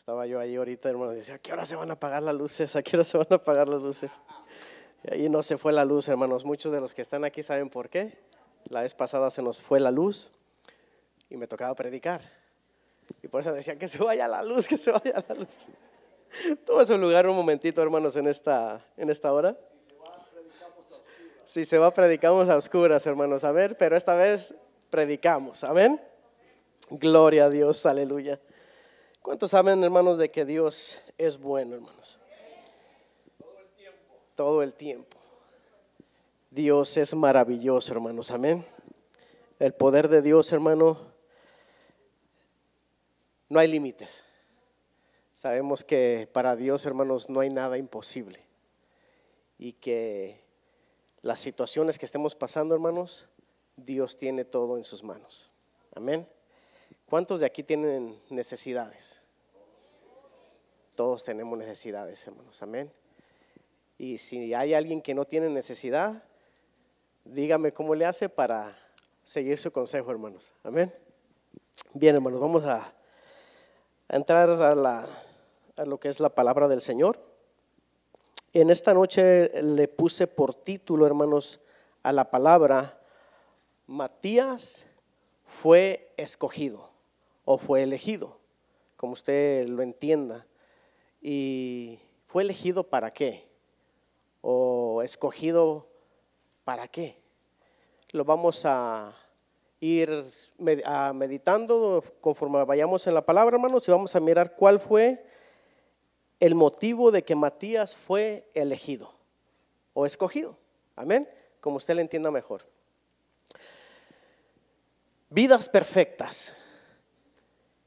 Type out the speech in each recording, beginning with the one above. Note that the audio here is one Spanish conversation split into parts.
Estaba yo ahí ahorita, hermano, decía, ¿a qué hora se van a apagar las luces? ¿A qué hora se van a apagar las luces? Y ahí no se fue la luz, hermanos. Muchos de los que están aquí saben por qué. La vez pasada se nos fue la luz y me tocaba predicar. Y por eso decía, que se vaya la luz, que se vaya la luz. Toma su lugar un momentito, hermanos, en esta hora. Si se va, predicamos a oscuras, hermanos. A ver, pero esta vez predicamos. Amén. Gloria a Dios, aleluya. ¿Cuántos saben, hermanos, de que Dios es bueno, hermanos? Todo el tiempo. Dios es maravilloso, hermanos. Amén. El poder de Dios, hermano, no hay límites. Sabemos que para Dios, hermanos, no hay nada imposible. Y que las situaciones que estemos pasando, hermanos, Dios tiene todo en sus manos. Amén. ¿Cuántos de aquí tienen necesidades? Todos tenemos necesidades, hermanos. Amén. Y si hay alguien que no tiene necesidad, dígame cómo le hace para seguir su consejo, hermanos. Amén. Bien, hermanos, vamos a entrar a lo que es la palabra del Señor. En esta noche le puse por título, hermanos, a la palabra: Matías fue escogido o fue elegido, como usted lo entienda. ¿Y fue elegido para qué? ¿O escogido para qué? Lo vamos a ir meditando conforme vayamos en la palabra, hermanos, y vamos a mirar cuál fue el motivo de que Matías fue elegido o escogido. Amén. Como usted le entienda mejor. Vidas perfectas.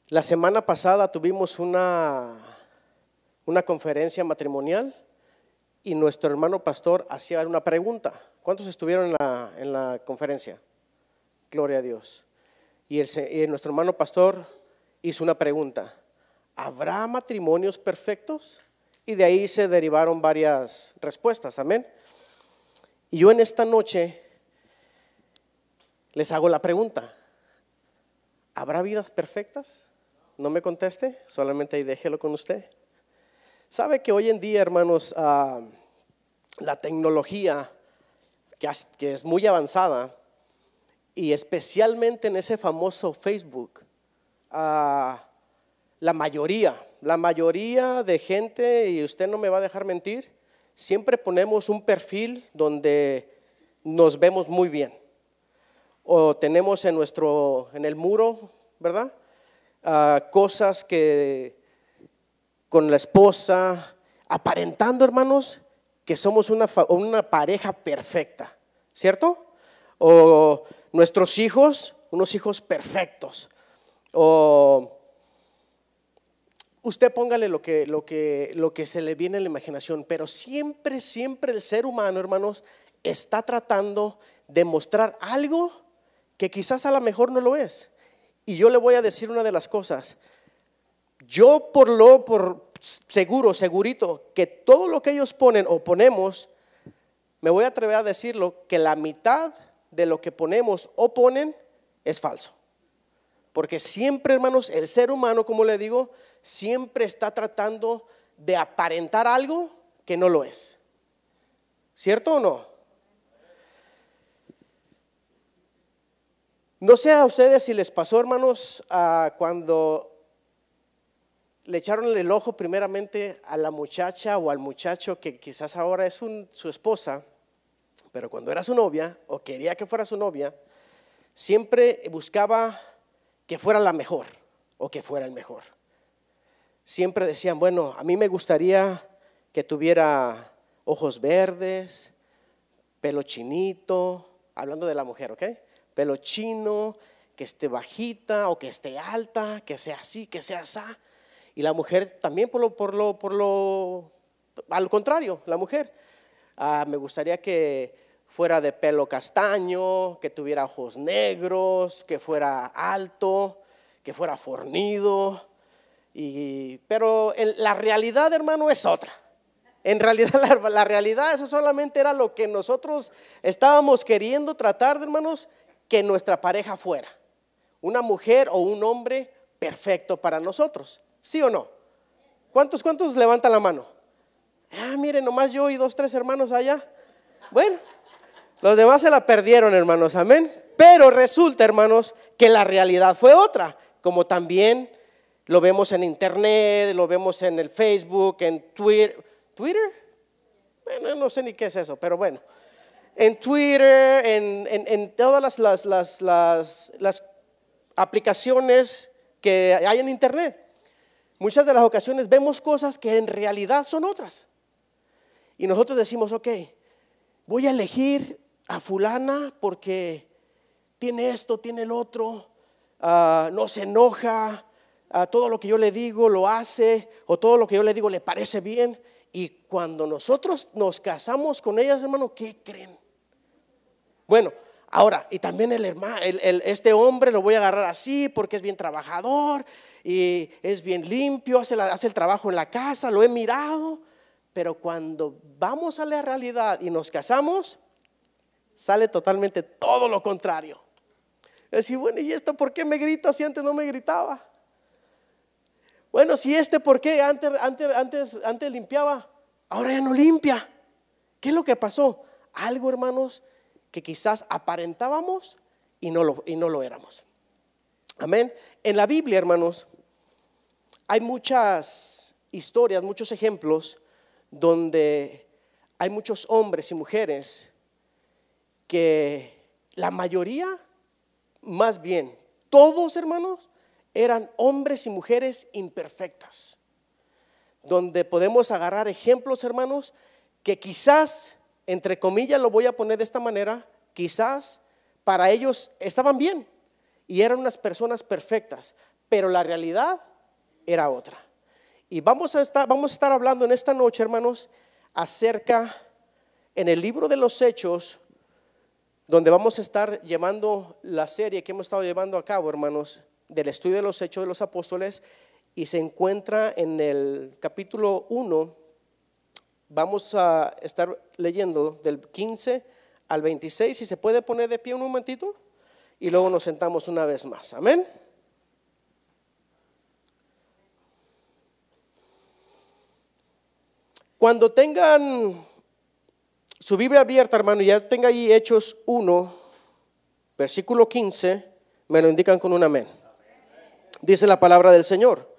La semana pasada tuvimos una conferencia matrimonial y nuestro hermano pastor hacía una pregunta. ¿Cuántos estuvieron en la conferencia? Gloria a Dios. Y nuestro hermano pastor hizo una pregunta: ¿habrá matrimonios perfectos? Y de ahí se derivaron varias respuestas. Amén. Y yo en esta noche les hago la pregunta: ¿habrá vidas perfectas? No me conteste, solamente ahí déjelo con usted. Sabe que hoy en día, hermanos, la tecnología que es muy avanzada, y especialmente en ese famoso Facebook, la mayoría de gente, y usted no me va a dejar mentir, siempre ponemos un perfil donde nos vemos muy bien, o tenemos en el muro, ¿verdad? Cosas que con la esposa, aparentando, hermanos, que somos una pareja perfecta, ¿cierto? O nuestros hijos, unos hijos perfectos. O usted póngale lo que se le viene a la imaginación, pero siempre el ser humano, hermanos, está tratando de mostrar algo que quizás a lo mejor no lo es. Y yo le voy a decir una de las cosas: yo por segurito, que todo lo que ellos ponen o ponemos, me voy a atrever a decirlo, que la mitad de lo que ponemos o ponen es falso. Porque siempre, hermanos, el ser humano, como le digo, siempre está tratando de aparentar algo que no lo es. ¿Cierto o no? No sé a ustedes si les pasó, hermanos, cuando le echaron el ojo primeramente a la muchacha o al muchacho que quizás ahora es su esposa, pero cuando era su novia o quería que fuera su novia, siempre buscaba que fuera la mejor o que fuera el mejor. Siempre decían, bueno, a mí me gustaría que tuviera ojos verdes, pelo chinito, hablando de la mujer, ¿ok? Pelo chino, que esté bajita o que esté alta, que sea así, que sea así. Y la mujer también al contrario, la mujer, me gustaría que fuera de pelo castaño, que tuviera ojos negros, que fuera alto, que fuera fornido. Pero la realidad, hermano, es otra. En realidad la realidad, eso solamente era lo que nosotros estábamos queriendo tratar, hermanos, que nuestra pareja fuera una mujer o un hombre perfecto para nosotros. ¿Sí o no? ¿Cuántos levantan la mano? Ah, miren, nomás yo y 2, 3 hermanos allá. Bueno, los demás se la perdieron, hermanos, amén. Pero resulta, hermanos, que la realidad fue otra, como también lo vemos en internet, lo vemos en el Facebook, en Twitter. Bueno, no sé ni qué es eso, pero bueno. En Twitter, en todas las aplicaciones que hay en internet. Muchas de las ocasiones vemos cosas que en realidad son otras. Y nosotros decimos, ok, voy a elegir a fulana porque tiene esto, tiene el otro, no se enoja, todo lo que yo le digo lo hace, o todo lo que yo le digo le parece bien. Y cuando nosotros nos casamos con ellas, hermano, ¿qué creen? Bueno, ahora, y también el hermano, este hombre lo voy a agarrar así porque es bien trabajador y es bien limpio, hace el trabajo en la casa, lo he mirado. Pero cuando vamos a la realidad y nos casamos, sale totalmente todo lo contrario. Es decir, bueno, ¿y esto por qué me grita si antes no me gritaba? Bueno, si ¿por qué antes limpiaba? Ahora ya no limpia. ¿Qué es lo que pasó? Algo, hermanos, que quizás aparentábamos y no lo éramos. Amén. En la Biblia, hermanos, hay muchas historias, muchos ejemplos donde hay muchos hombres y mujeres que la mayoría, más bien todos, hermanos, eran hombres y mujeres imperfectas, donde podemos agarrar ejemplos, hermanos, que quizás, entre comillas lo voy a poner de esta manera, quizás para ellos estaban bien y eran unas personas perfectas, pero la realidad era otra. Y vamos a estar hablando en esta noche, hermanos, acerca, en el libro de los Hechos, donde vamos a estar llevando la serie que hemos estado llevando a cabo, hermanos, del estudio de los Hechos de los Apóstoles, y se encuentra en el capítulo 1. Vamos a estar leyendo del 15 al 26. Si se puede poner de pie un momentito y luego nos sentamos una vez más. Amén. Cuando tengan su Biblia abierta, hermano, y ya tenga ahí Hechos 1, versículo 15, me lo indican con un amén. Dice la palabra del Señor: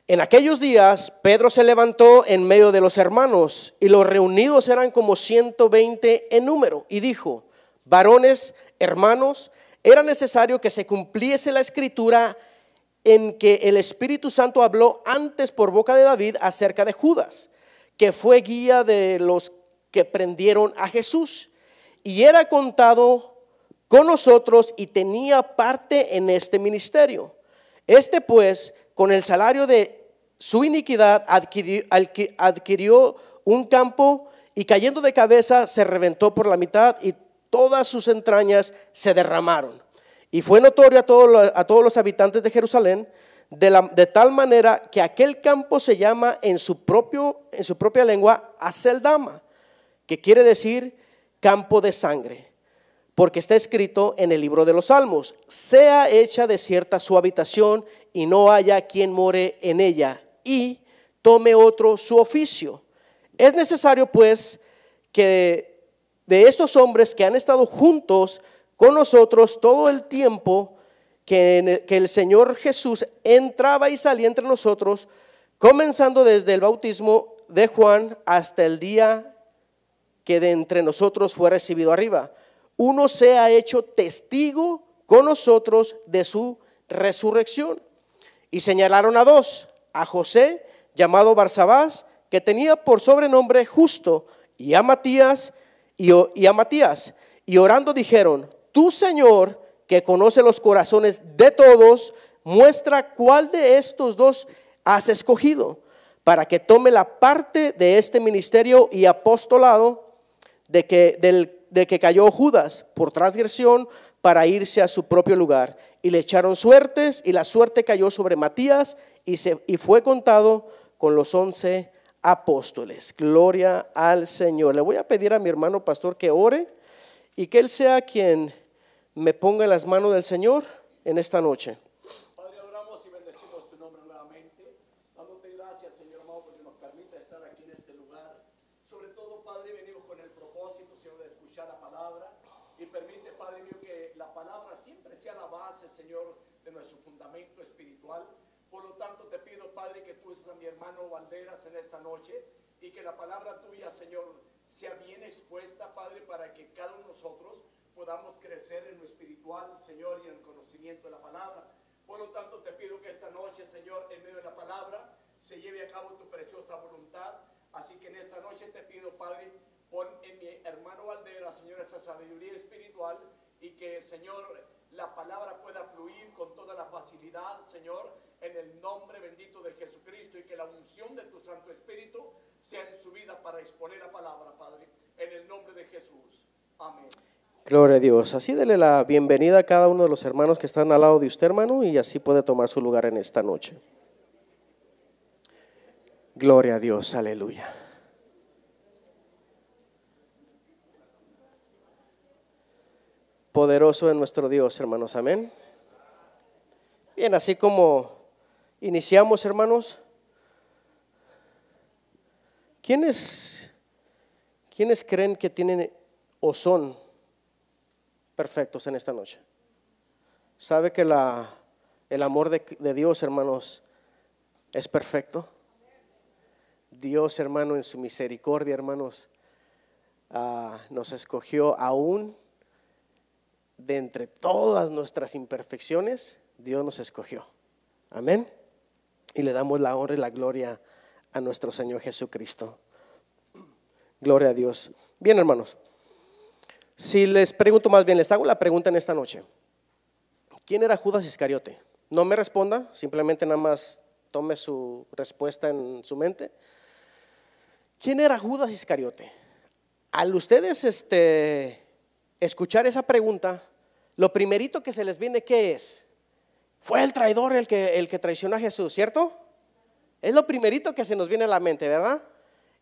en aquellos días Pedro se levantó en medio de los hermanos, y los reunidos eran como 120 en número, y dijo: varones, hermanos, era necesario que se cumpliese la escritura en que el Espíritu Santo habló antes por boca de David acerca de Judas, que fue guía de los que prendieron a Jesús, y era contado con nosotros y tenía parte en este ministerio. Este pues, con el salario de su iniquidad, adquirió un campo, y cayendo de cabeza se reventó por la mitad, y todas sus entrañas se derramaron. Y fue notorio a todos los habitantes de Jerusalén, de tal manera que aquel campo se llama en su propia lengua Aceldama, que quiere decir campo de sangre, porque está escrito en el libro de los Salmos: sea hecha desierta su habitación, y no haya quien more en ella, y tome otro su oficio. Es necesario pues que de estos hombres que han estado juntos con nosotros todo el tiempo que el Señor Jesús entraba y salía entre nosotros, comenzando desde el bautismo de Juan hasta el día que de entre nosotros fue recibido arriba, uno se ha hecho testigo con nosotros de su resurrección. Y señalaron a dos: a José, llamado Barsabás, que tenía por sobrenombre Justo, y a Matías, y orando dijeron: tú, Señor, que conoce los corazones de todos, muestra cuál de estos dos has escogido, para que tome la parte de este ministerio y apostolado de que cayó Judas por transgresión, para irse a su propio lugar. Y le echaron suertes, y la suerte cayó sobre Matías, y fue contado con los 11 apóstoles. Gloria al Señor. Le voy a pedir a mi hermano pastor que ore, y que él sea quien me ponga en las manos del Señor en esta noche. Padre, oramos y bendecimos tu nombre nuevamente, dándote gracias, Señor. y permite, Padre mío, que la palabra siempre sea la base, Señor, de nuestro fundamento espiritual. Por lo tanto, te pido, Padre, que tú uses a mi hermano Valderas en esta noche y que la palabra tuya, Señor, sea bien expuesta, Padre, para que cada uno de nosotros podamos crecer en lo espiritual, Señor, y en el conocimiento de la palabra. Por lo tanto, te pido que esta noche, Señor, en medio de la palabra, se lleve a cabo tu preciosa voluntad. Así que en esta noche te pido, Padre, pon en mi hermano Valderas, Señor, esa sabiduría espiritual y que, Señor, la palabra pueda fluir con toda la facilidad, Señor, en el nombre bendito de Jesucristo, y que la unción de tu Santo Espíritu sea en su vida para exponer la palabra, Padre, en el nombre de Jesús. Amén. Gloria a Dios. Así dele la bienvenida a cada uno de los hermanos que están al lado de usted, hermano, y así puede tomar su lugar en esta noche. Gloria a Dios, aleluya. Poderoso es nuestro Dios, hermanos, amén. Bien, así como iniciamos, hermanos, ¿quiénes creen que tienen o son perfectos en esta noche? ¿Sabe que el amor de Dios, hermanos, es perfecto? Dios, hermano, en su misericordia, hermanos, nos escogió aún de entre todas nuestras imperfecciones. Dios nos escogió, amén, y le damos la honra y la gloria a nuestro Señor Jesucristo. Gloria a Dios. Bien, hermanos, si les pregunto, más bien les hago la pregunta en esta noche: ¿quién era Judas Iscariote? No me responda, simplemente nada más tome su respuesta en su mente. ¿Quién era Judas Iscariote? Al ustedes escuchar esa pregunta, lo primerito que se les viene, ¿qué es? Fue el traidor el que traicionó a Jesús, ¿cierto? Es lo primerito que se nos viene a la mente, ¿verdad?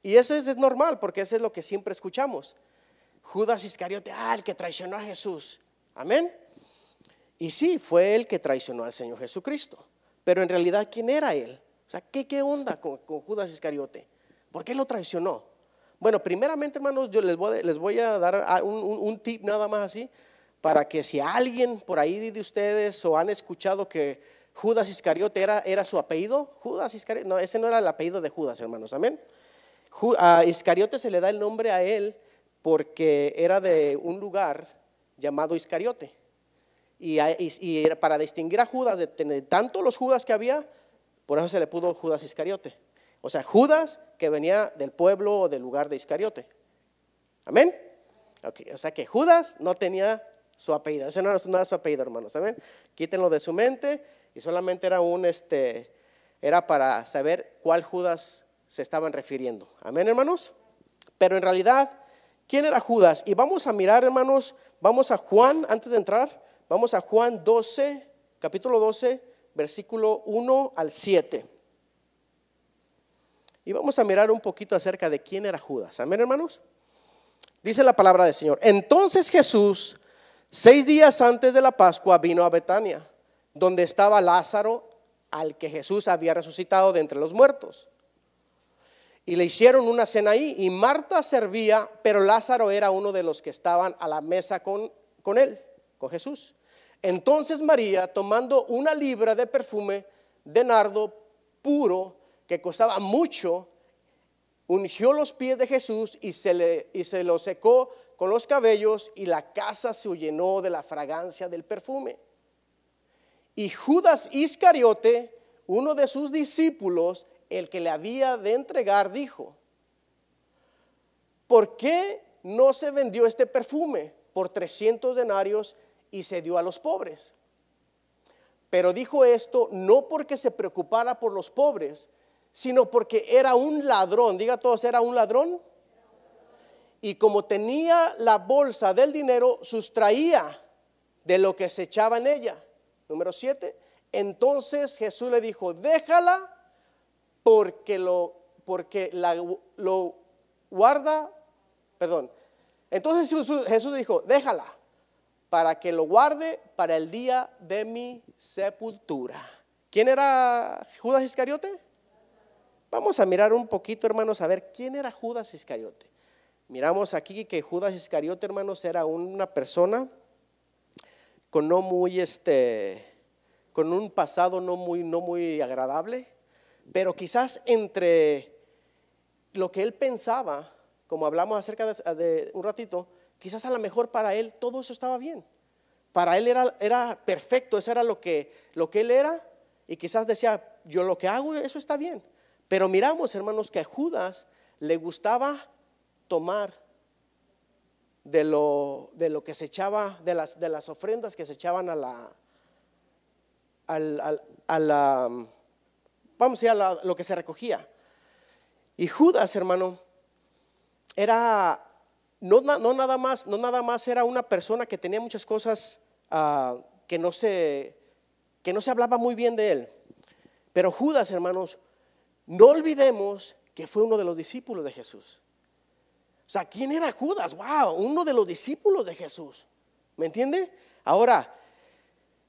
Y eso es normal, porque eso es lo que siempre escuchamos. Judas Iscariote, el que traicionó a Jesús, amén. Y sí, fue el que traicionó al Señor Jesucristo. Pero en realidad, ¿quién era él? O sea, ¿qué onda con Judas Iscariote? ¿Por qué lo traicionó? Bueno, primeramente, hermanos, yo les voy a dar un tip nada más así, para que si alguien por ahí de ustedes o han escuchado que Judas Iscariote era su apellido, Judas Iscariote, no, ese no era el apellido de Judas, hermanos, amén. A Iscariote se le da el nombre a él porque era de un lugar llamado Iscariote. Y para distinguir a Judas de tanto los Judas que había, por eso se le puso Judas Iscariote. O sea, Judas que venía del pueblo o del lugar de Iscariote. Amén. Okay, o sea que Judas no tenía su apellido. Ese no era su apellido, hermanos. ¿Saben? Quítenlo de su mente. Y solamente era era para saber cuál Judas se estaban refiriendo. Amén, hermanos. Pero en realidad, ¿quién era Judas? Y vamos a mirar, hermanos, vamos a Juan, antes de entrar, vamos a Juan 12, capítulo 12, versículo 1 al 7. Y vamos a mirar un poquito acerca de quién era Judas. Amén, hermanos. Dice la palabra del Señor: entonces Jesús, 6 días antes de la Pascua, vino a Betania, donde estaba Lázaro, al que Jesús había resucitado de entre los muertos. Y le hicieron una cena ahí, y Marta servía, pero Lázaro era uno de los que estaban a la mesa con él, con Jesús. Entonces María, tomando una libra de perfume de nardo puro, que costaba mucho, ungió los pies de Jesús y se los secó con los cabellos, y la casa se llenó de la fragancia del perfume. Y Judas Iscariote, uno de sus discípulos, el que le había de entregar, dijo: ¿por qué no se vendió este perfume por 300 denarios y se dio a los pobres? Pero dijo esto no porque se preocupara por los pobres, sino porque era un ladrón. Diga todos, era un ladrón. Y como tenía la bolsa del dinero, sustraía de lo que se echaba en ella. Número 7. Entonces Jesús le dijo: déjala, porque lo guarda. Perdón. Entonces Jesús dijo: déjala, para que lo guarde para el día de mi sepultura. ¿Quién era Judas Iscariote? Vamos a mirar un poquito, hermanos, a ver quién era Judas Iscariote. Miramos aquí que Judas Iscariote, hermanos, era una persona con no muy con un pasado no muy agradable, pero quizás entre lo que él pensaba, como hablamos acerca de un ratito, quizás a lo mejor para él todo eso estaba bien. Para él era perfecto, eso era lo que él era, y quizás decía, yo lo que hago, eso está bien. Pero miramos, hermanos, que a Judas le gustaba tomar de lo que se echaba, de las ofrendas que se echaban a lo que se recogía. Y Judas, hermano, era no nada más era una persona que tenía muchas cosas que no se hablaba muy bien de él. Pero Judas, hermanos, no olvidemos que fue uno de los discípulos de Jesús. O sea, ¿quién era Judas? Wow, uno de los discípulos de Jesús. ¿Me entiende? Ahora,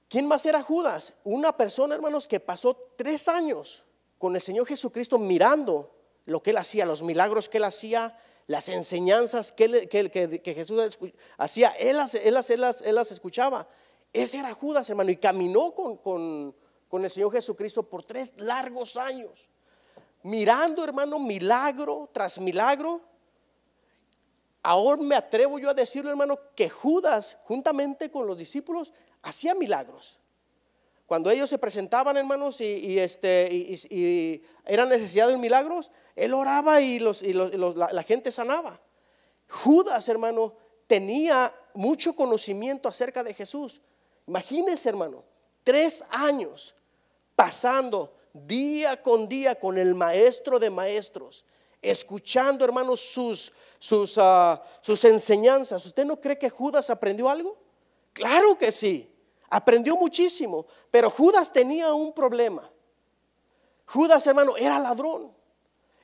¿quién más era Judas? Una persona, hermanos, que pasó 3 años con el Señor Jesucristo mirando lo que él hacía, los milagros que él hacía, las enseñanzas que Jesús hacía, él las escuchaba. Ese era Judas, hermano, y caminó con el Señor Jesucristo por 3 largos años, mirando, hermano, milagro tras milagro. Ahora me atrevo yo a decirlo, hermano, que Judas, juntamente con los discípulos, hacía milagros. Cuando ellos se presentaban, hermanos, y era necesidad de milagros, él oraba y la gente sanaba. Judas, hermano, tenía mucho conocimiento acerca de Jesús. Imagínense, hermano, 3 años pasando día con día con el maestro de maestros, escuchando, hermanos, sus enseñanzas. ¿Usted no cree que Judas aprendió algo? Claro que sí. Aprendió muchísimo, pero Judas tenía un problema. Judas, hermano, era ladrón.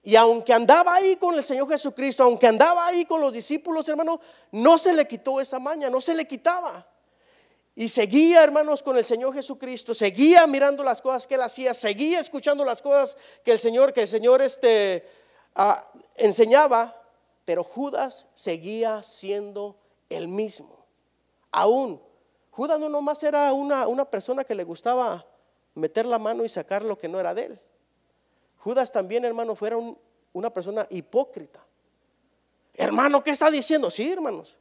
Y aunque andaba ahí con el Señor Jesucristo, aunque andaba ahí con los discípulos, hermano, no se le quitó esa maña, no se le quitaba. Y seguía, hermanos, con el Señor Jesucristo, seguía mirando las cosas que él hacía, seguía escuchando las cosas que el Señor enseñaba, pero Judas seguía siendo el mismo. Aún Judas no nomás era una persona que le gustaba meter la mano y sacar lo que no era de él. Judas también, hermano, fuera una persona hipócrita. Hermano, ¿qué está diciendo? Sí, hermanos.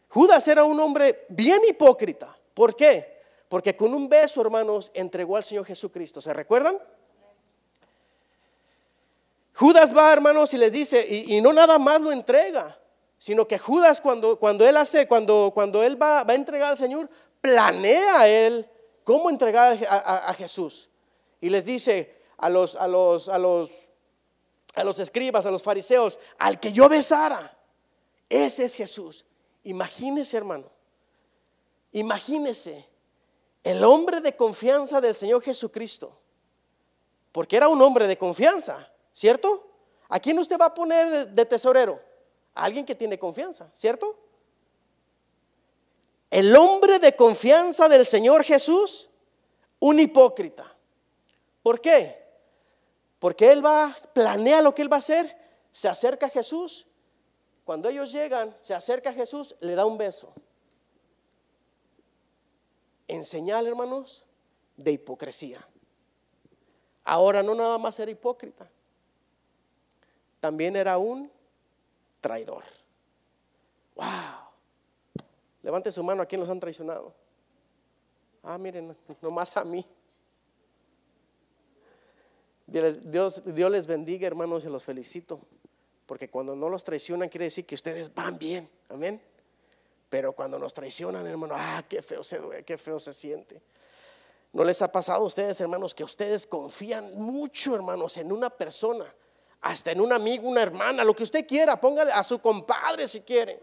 Judas era un hombre bien hipócrita. ¿Por qué? Porque con un beso, hermanos, entregó al Señor Jesucristo. ¿Se recuerdan? Judas va, hermanos, y les dice, y no nada más lo entrega, sino que Judas cuando él va a entregar al Señor, planea él cómo entregar a Jesús. Y les dice a los escribas, a los fariseos, al que yo besara, ese es Jesús. Imagínese, hermano, imagínese el hombre de confianza del Señor Jesucristo, porque era un hombre de confianza, ¿cierto? ¿A quién usted va a poner de tesorero? A alguien que tiene confianza, ¿cierto? El hombre de confianza del Señor Jesús, un hipócrita. ¿Por qué? Porque él planea lo que él va a hacer, se acerca a Jesús. Cuando ellos llegan, se acerca a Jesús, le da un beso. En señal, hermanos, de hipocresía. Ahora no nada más era hipócrita, también era un traidor. Wow. Levante su mano a quien los han traicionado. Miren, nomás a mí. Dios les bendiga, hermanos, y los felicito, porque cuando no los traicionan quiere decir que ustedes van bien, amén. Pero cuando nos traicionan, hermano, qué feo se duele, qué feo se siente. ¿No les ha pasado a ustedes, hermanos, que ustedes confían mucho, hermanos, en una persona, hasta en un amigo, una hermana, lo que usted quiera, póngale a su compadre si quiere?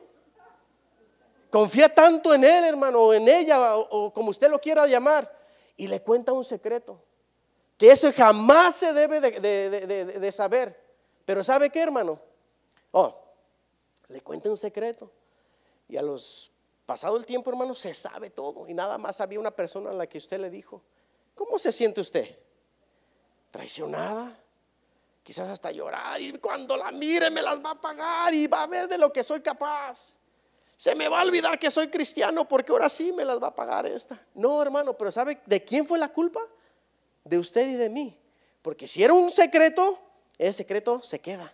Confía tanto en él, hermano, o en ella, o como usted lo quiera llamar, y le cuenta un secreto, que eso jamás se debe de saber. Pero ¿sabe qué, hermano? Le cuenta un secreto, y a los pasado el tiempo, hermano, se sabe todo, y nada más había una persona a la que usted le dijo. ¿Cómo se siente usted? ¿Traicionada? quizás hasta llorar, y cuando la mire me las va a pagar y va a ver de lo que soy capaz. Se me va a olvidar que soy cristiano porque ahora sí me las va a pagar esta. No, hermano, pero ¿sabe de quién fue la culpa? De usted y de mí. Porque si era un secreto, ese secreto se queda.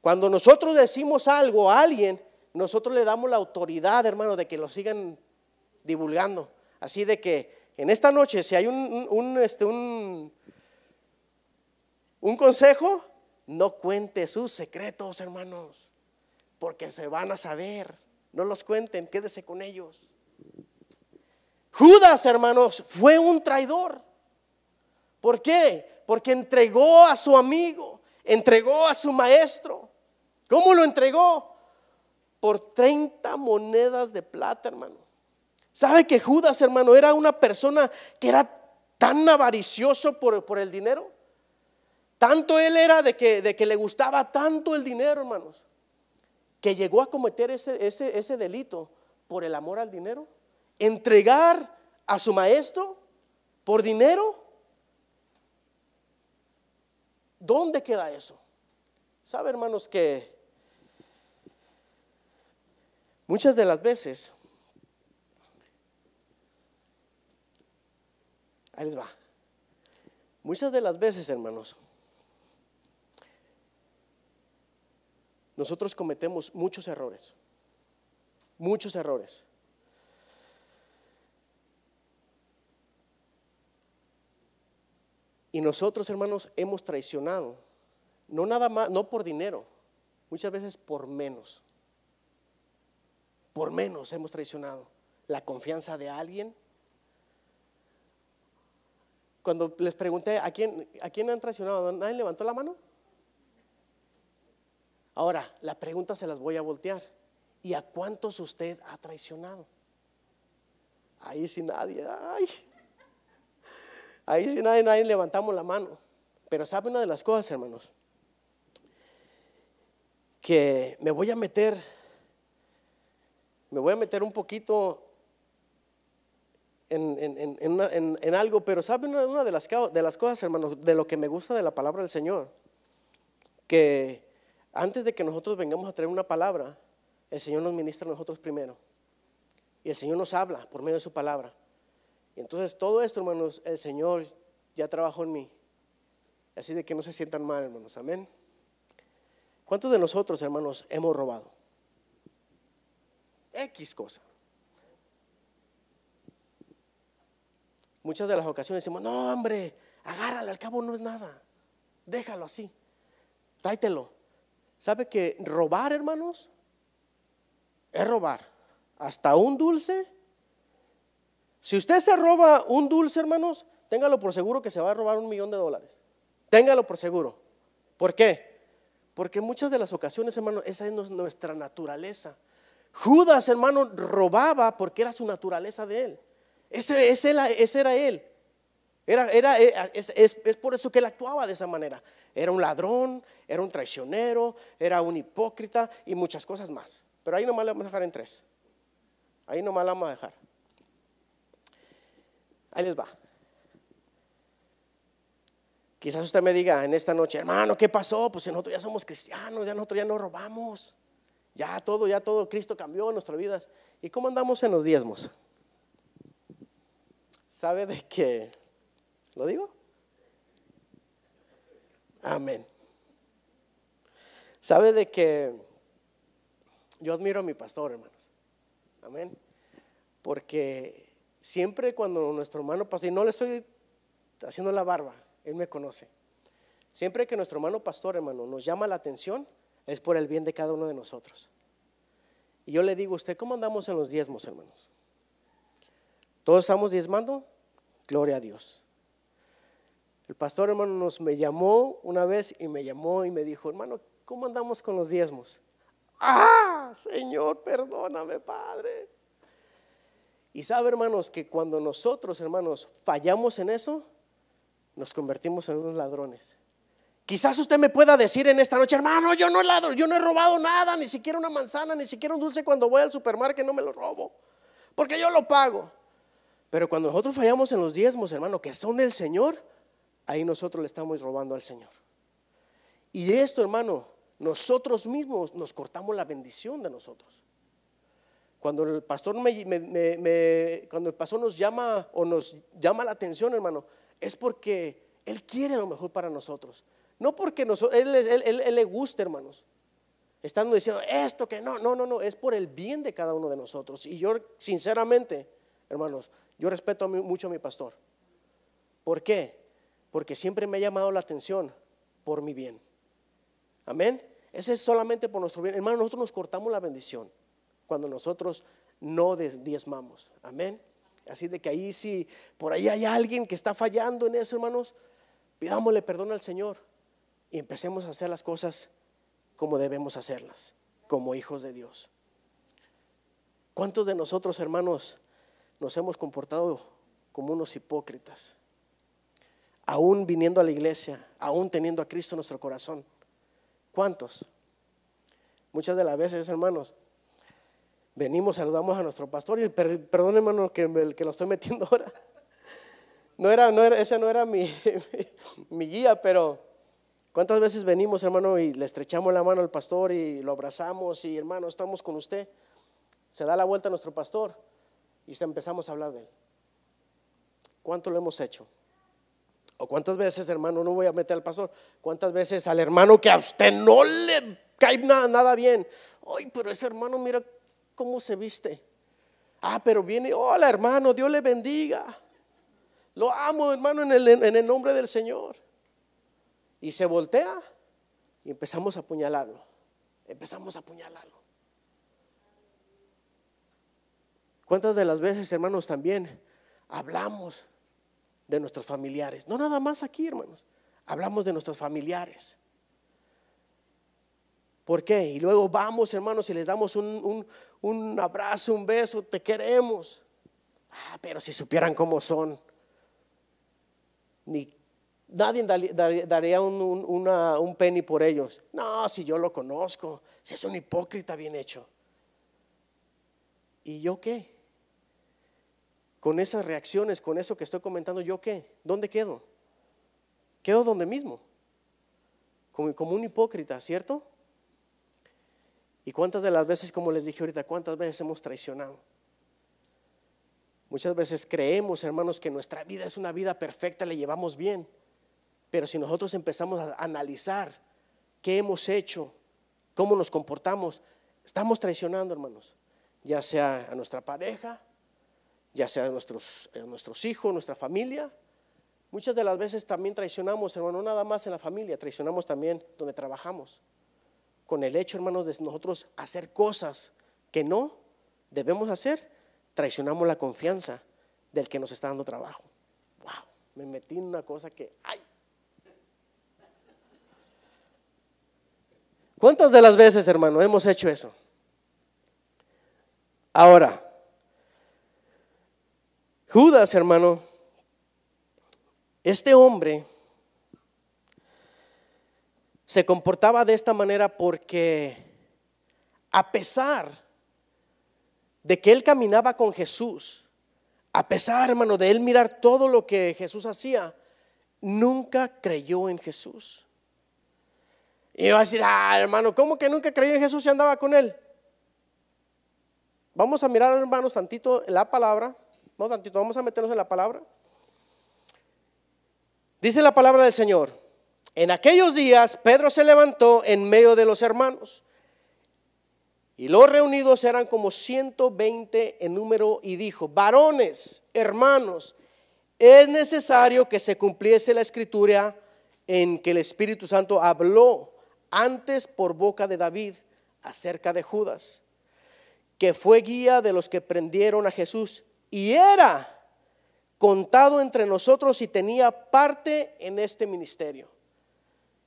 Cuando nosotros decimos algo a alguien, nosotros le damos la autoridad, hermano, de que lo sigan divulgando. Así de que en esta noche, si hay un consejo, no cuente sus secretos, hermanos, porque se van a saber. No los cuenten, quédese con ellos. Judas, hermanos, fue un traidor. ¿Por qué? Porque entregó a su amigo, entregó a su maestro. ¿Cómo lo entregó? Por 30 monedas de plata, hermano. ¿Sabe que Judas, hermano, era una persona que era tan avaricioso por el dinero? Tanto él era de que le gustaba tanto el dinero, hermanos, que llegó a cometer ese delito por el amor al dinero. Entregar a su maestro por dinero. ¿Dónde queda eso? ¿Sabe, hermanos, que muchas de las veces, ahí les va, muchas de las veces, hermanos, nosotros cometemos muchos errores, muchos errores. Y nosotros, hermanos, hemos traicionado, no nada más, no por dinero, muchas veces por menos. Por menos hemos traicionado la confianza de alguien. Cuando les pregunté a quién han traicionado, ¿nadie levantó la mano? Ahora, la pregunta se las voy a voltear. ¿Y a cuántos usted ha traicionado? Ahí sí nadie, ahí sí nadie levantamos la mano. Pero ¿sabe una de las cosas, hermanos? Que me voy a meter un poquito en algo, pero ¿sabe una de las cosas, hermanos, de lo que me gusta de la palabra del Señor? Que antes de que nosotros vengamos a traer una palabra, el Señor nos ministra a nosotros primero. Y el Señor nos habla por medio de su palabra. Y entonces todo esto, hermanos, el Señor ya trabajó en mí. Así de que no se sientan mal, hermanos, amén. ¿Cuántos de nosotros, hermanos, hemos robado? X cosa. Muchas de las ocasiones decimos, no, hombre, agárralo, al cabo no es nada. Déjalo así, tráetelo. ¿Sabe que robar, hermanos, es robar? Hasta un dulce. Si usted se roba un dulce, hermanos, téngalo por seguro que se va a robar $1,000,000. Téngalo por seguro. ¿Por qué? Porque muchas de las ocasiones, hermanos, esa es nuestra naturaleza. Judas, hermano, robaba porque era su naturaleza de él. Ese era él. Es por eso que él actuaba de esa manera. Era un ladrón, era un traicionero, era un hipócrita y muchas cosas más. Pero ahí nomás le vamos a dejar en 3. Ahí nomás le vamos a dejar. Ahí les va. Quizás usted me diga en esta noche, hermano, ¿qué pasó? Pues nosotros ya somos cristianos, nosotros ya no robamos. Ya todo, Cristo cambió en nuestras vidas. ¿Y cómo andamos en los diezmos? ¿Sabe de qué? ¿Lo digo? Amén. ¿Sabe de que yo admiro a mi pastor, hermanos? Amén. Porque siempre cuando nuestro hermano pastor, y no le estoy haciendo la barba, él me conoce. Siempre que nuestro hermano pastor, hermano, nos llama la atención, es por el bien de cada uno de nosotros. Y yo le digo a usted, ¿cómo andamos en los diezmos, hermanos? ¿Todos estamos diezmando? Gloria a Dios. El pastor, hermano, me llamó una vez y me dijo, hermano, ¿cómo andamos con los diezmos? Señor, perdóname, Padre. Y sabe, hermanos, que cuando nosotros, hermanos, fallamos en eso, nos convertimos en unos ladrones. Quizás usted me pueda decir en esta noche, hermano, yo no he robado nada, ni siquiera una manzana, ni siquiera un dulce. Cuando voy al supermercado no me lo robo, porque yo lo pago. Pero cuando nosotros fallamos en los diezmos, hermano, que son del Señor, ahí nosotros le estamos robando al Señor. Y esto, hermano, nosotros mismos nos cortamos la bendición de nosotros. Cuando el pastor cuando el pastor nos llama o nos llama la atención, hermano, es porque Él quiere lo mejor para nosotros. No porque Él le guste, hermanos. Estando diciendo esto que no, es por el bien de cada uno de nosotros. Y yo sinceramente, hermanos, yo respeto mucho a mi pastor. ¿Por qué? Porque siempre me ha llamado la atención por mi bien. Amén. Ese es solamente por nuestro bien. Hermano, nosotros nos cortamos la bendición cuando nosotros no diezmamos. Amén. Así de que ahí, si por ahí hay alguien que está fallando en eso, hermanos, pidámosle perdón al Señor y empecemos a hacer las cosas como debemos hacerlas, como hijos de Dios. ¿Cuántos de nosotros, hermanos, nos hemos comportado como unos hipócritas? Aún viniendo a la iglesia, aún teniendo a Cristo en nuestro corazón. ¿Cuántos? Muchas de las veces, hermanos, venimos, saludamos a nuestro pastor y perdón, hermano, que lo estoy metiendo ahora. Esa no era mi guía, pero ¿cuántas veces venimos, hermano, y le estrechamos la mano al pastor y lo abrazamos y, hermano, estamos con usted? Se da la vuelta a nuestro pastor y empezamos a hablar de él. ¿Cuánto lo hemos hecho? O cuántas veces, hermano, no voy a meter al pastor, cuántas veces al hermano que a usted no le cae nada bien. Ay, pero ese hermano, mira cómo se viste. Pero viene, hola hermano, Dios le bendiga. Lo amo, hermano, en el nombre del Señor. Y se voltea y empezamos a apuñalarlo. ¿Cuántas de las veces, hermanos, también hablamos de nuestros familiares? No nada más aquí, hermanos, hablamos de nuestros familiares. ¿Por qué? Y luego vamos, hermanos, y les damos un abrazo, un beso, te queremos. Pero si supieran cómo son, nadie daría un penny por ellos. No, si yo lo conozco, si es un hipócrita bien hecho. ¿Y yo qué? Con esas reacciones, con eso que estoy comentando, ¿yo qué? ¿Dónde quedo? Quedo donde mismo, como un hipócrita, ¿cierto? Y cuántas de las veces, como les dije ahorita, cuántas veces hemos traicionado. Muchas veces creemos, hermanos, que nuestra vida es una vida perfecta, le llevamos bien. Pero si nosotros empezamos a analizar qué hemos hecho, cómo nos comportamos, estamos traicionando, hermanos. Ya sea a nuestra pareja, ya sea a nuestros hijos, nuestra familia. Muchas de las veces también traicionamos, hermano, no nada más en la familia, traicionamos también donde trabajamos. Con el hecho, hermanos, de nosotros hacer cosas que no debemos hacer, traicionamos la confianza del que nos está dando trabajo. Wow, me metí en una cosa que ¿cuántas de las veces, hermano, hemos hecho eso? Ahora, Judas, hermano, este hombre se comportaba de esta manera porque a pesar de que él caminaba con Jesús, a pesar, hermano, de él mirar todo lo que Jesús hacía, nunca creyó en Jesús. Y va a decir, hermano, ¿cómo que nunca creyó en Jesús si andaba con él? Vamos a mirar, hermanos, tantito la palabra. No tantito, vamos a meternos en la palabra. Dice la palabra del Señor: en aquellos días Pedro se levantó en medio de los hermanos, y los reunidos eran como 120 en número, y dijo: varones, hermanos, es necesario que se cumpliese la escritura en que el Espíritu Santo habló antes por boca de David acerca de Judas, que fue guía de los que prendieron a Jesús y era contado entre nosotros y tenía parte en este ministerio.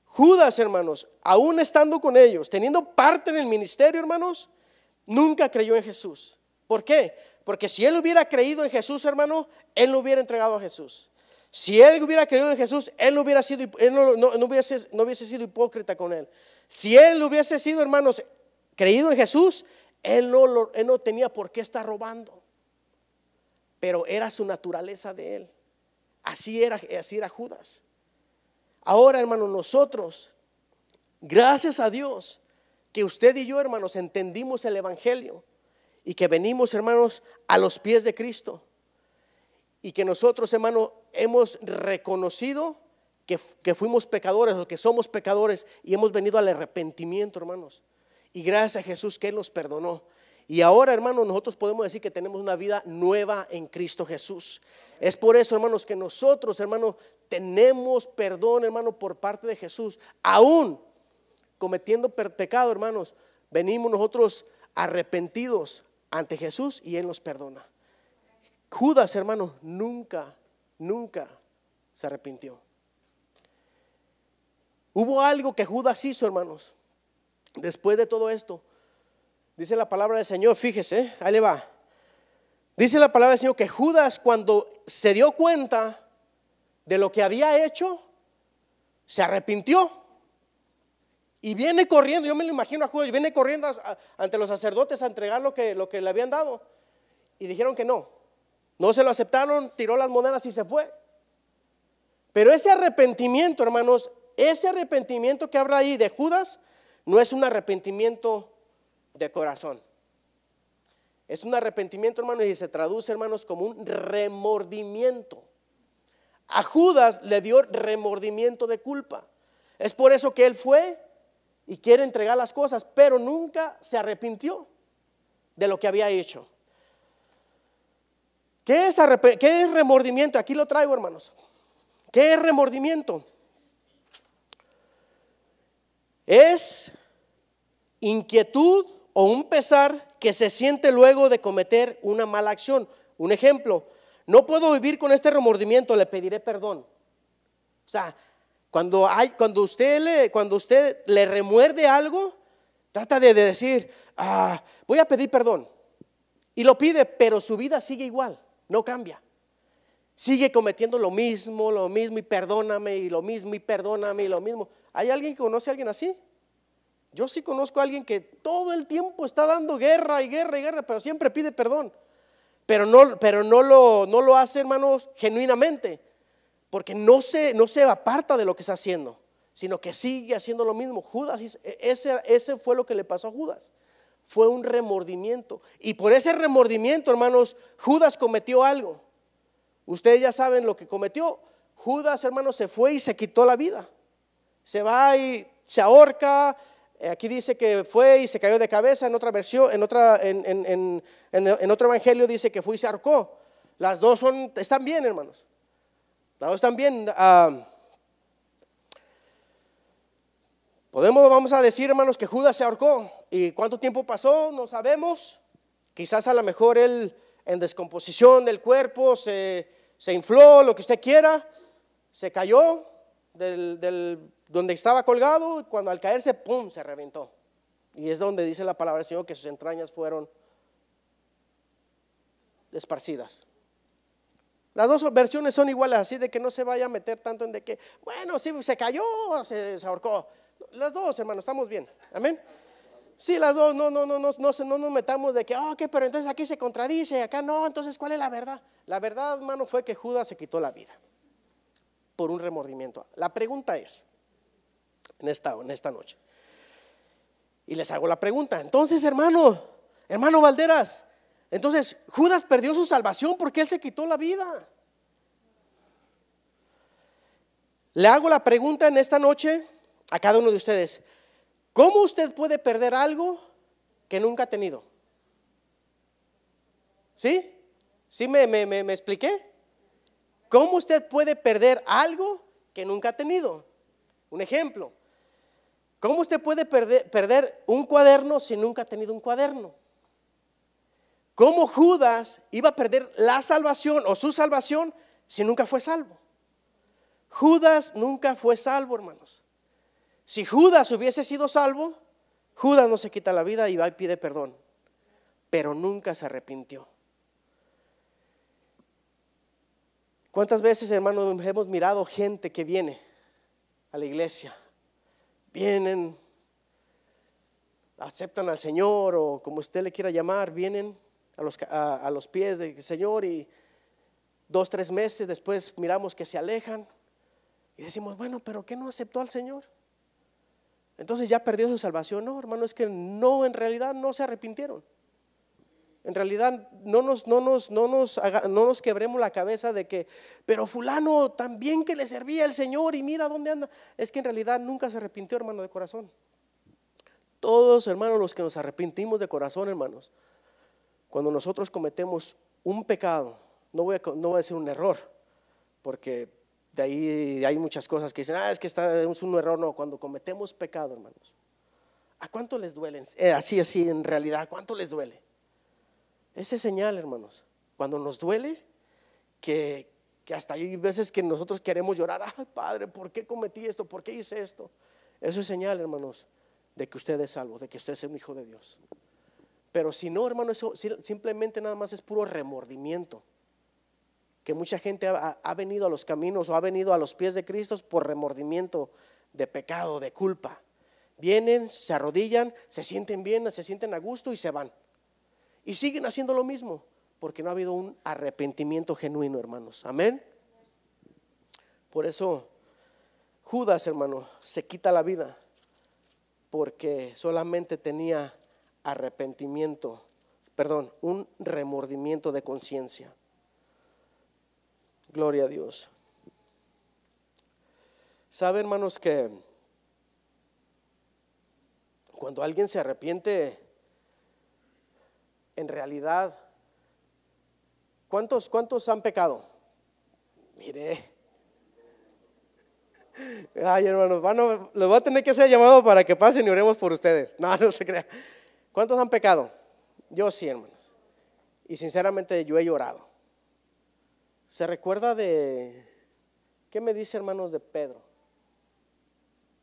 Judas, hermanos, aún estando con ellos, teniendo parte en el ministerio, hermanos, nunca creyó en Jesús. ¿Por qué? Porque si él hubiera creído en Jesús, hermano, él no hubiera entregado a Jesús. Si él hubiera creído en Jesús, él no hubiese sido hipócrita con él. Si él hubiese sido, hermanos, creído en Jesús, él no tenía por qué estar robando. Pero era su naturaleza de él. Así era Judas. Ahora, hermano, nosotros Gracias a Dios que usted y yo, hermanos, entendimos el evangelio y que venimos, hermanos, a los pies de Cristo, y que nosotros, hermanos, hemos reconocido que fuimos pecadores o que somos pecadores y hemos venido al arrepentimiento, hermanos. Y gracias a Jesús que Él nos perdonó. Y ahora, hermanos, nosotros podemos decir que tenemos una vida nueva en Cristo Jesús. Es por eso, hermanos, que nosotros, hermanos, tenemos perdón, hermano, por parte de Jesús. Aún cometiendo pecado, hermanos, venimos nosotros arrepentidos ante Jesús y Él nos perdona. Judas, hermanos, nunca se arrepintió. Hubo algo que Judas hizo, hermanos, después de todo esto. Dice la palabra del Señor, fíjese, ahí le va. Dice la palabra del Señor que Judas, cuando se dio cuenta de lo que había hecho, se arrepintió y viene corriendo. Yo me lo imagino a Judas, viene corriendo ante los sacerdotes a entregar lo que le habían dado, y dijeron que no se lo aceptaron, tiró las monedas y se fue. Pero ese arrepentimiento, hermanos, ese arrepentimiento que habrá ahí de Judas no es un arrepentimiento de corazón. Es un arrepentimiento, hermanos, y se traduce, hermanos, como un remordimiento. A Judas le dio remordimiento de culpa. Es por eso que él fue y quiere entregar las cosas, pero nunca se arrepintió de lo que había hecho. ¿Qué es remordimiento? Aquí lo traigo, hermanos. ¿Qué es remordimiento? Es inquietud o un pesar que se siente luego de cometer una mala acción. Un ejemplo: no puedo vivir con este remordimiento, le pediré perdón. O sea, cuando usted le remuerde algo, trata de decir, voy a pedir perdón, y lo pide, pero su vida sigue igual, no cambia. Sigue cometiendo lo mismo y perdóname, y lo mismo y perdóname y lo mismo. ¿Hay alguien que conoce a alguien así? Yo sí conozco a alguien que todo el tiempo está dando guerra y guerra y guerra, pero siempre pide perdón. Pero no lo hace, hermanos, genuinamente, porque no se aparta de lo que está haciendo, sino que sigue haciendo lo mismo. Judas, ese fue lo que le pasó a Judas. Fue un remordimiento, y por ese remordimiento, hermanos, Judas cometió algo. Ustedes ya saben lo que cometió. Judas, hermanos, se fue y se quitó la vida. Se va y se ahorca. Aquí dice que fue y se cayó de cabeza. En otra versión, en otro evangelio dice que fue y se ahorcó. Las dos están bien, hermanos. Las dos están bien. Vamos a decir, hermanos, que Judas se ahorcó. ¿Y cuánto tiempo pasó? No sabemos. Quizás a lo mejor él, en descomposición del cuerpo, se infló, lo que usted quiera, se cayó donde estaba colgado, y cuando al caerse, ¡pum!, se reventó. Y es donde dice la palabra del Señor que sus entrañas fueron esparcidas. Las dos versiones son iguales, así de que no se vaya a meter tanto en de que, bueno, sí, se cayó, se ahorcó. Las dos, hermanos, estamos bien, amén. Sí, las dos, no nos metamos de que, pero entonces aquí se contradice, acá no, entonces ¿cuál es la verdad? La verdad, hermano, fue que Judas se quitó la vida por un remordimiento. La pregunta es, en esta noche, y les hago la pregunta, entonces, hermano Valderas, entonces Judas perdió su salvación porque él se quitó la vida. Le hago la pregunta en esta noche a cada uno de ustedes: ¿cómo usted puede perder algo que nunca ha tenido? ¿Sí? ¿Sí me expliqué? ¿Cómo usted puede perder algo que nunca ha tenido? Un ejemplo: ¿cómo usted puede perder un cuaderno si nunca ha tenido un cuaderno? ¿Cómo Judas iba a perder la salvación o su salvación si nunca fue salvo? Judas nunca fue salvo, hermanos. Si Judas hubiese sido salvo, Judas no se quita la vida y va y pide perdón, pero nunca se arrepintió. ¿Cuántas veces, hermanos, hemos mirado gente que viene a la iglesia? Vienen, aceptan al Señor, o como usted le quiera llamar, vienen a los pies del Señor, y 2-3 meses después miramos que se alejan y decimos, bueno, pero ¿qué no aceptó al Señor? Entonces ya perdió su salvación. No, hermano, es que no, en realidad no se arrepintieron. En realidad no nos quebremos la cabeza de que, pero fulano también que le servía al Señor y mira dónde anda. Es que en realidad nunca se arrepintió, hermano, de corazón. Todos, hermanos, los que nos arrepentimos de corazón, hermanos, cuando nosotros cometemos un pecado, no voy a decir un error, porque de ahí hay muchas cosas que dicen, es que es un error. No, cuando cometemos pecado, hermanos, ¿a cuánto les duele? Así, en realidad, ¿a cuánto les duele? Esa es señal, hermanos, cuando nos duele, que hasta hay veces que nosotros queremos llorar. Ay, Padre, ¿por qué cometí esto? ¿Por qué hice esto? Eso es señal, hermanos, de que usted es salvo, de que usted es un hijo de Dios. Pero si no, hermano, eso simplemente nada más es puro remordimiento. Que mucha gente ha venido a los caminos o ha venido a los pies de Cristo por remordimiento de pecado, de culpa. Vienen, se arrodillan, se sienten bien, se sienten a gusto y se van. Y siguen haciendo lo mismo porque no ha habido un arrepentimiento genuino, hermanos. Amén. Por eso Judas, hermano, se quita la vida porque solamente tenía un remordimiento de conciencia. Gloria a Dios. ¿Sabe, hermanos, que cuando alguien se arrepiente, en realidad, ¿cuántos han pecado? Mire, ay, hermanos, les voy a tener que hacer llamado para que pasen y oremos por ustedes. No se crea. ¿Cuántos han pecado? Yo sí, hermanos. Y sinceramente yo he llorado. ¿Se recuerda de qué me dice, hermanos, de Pedro?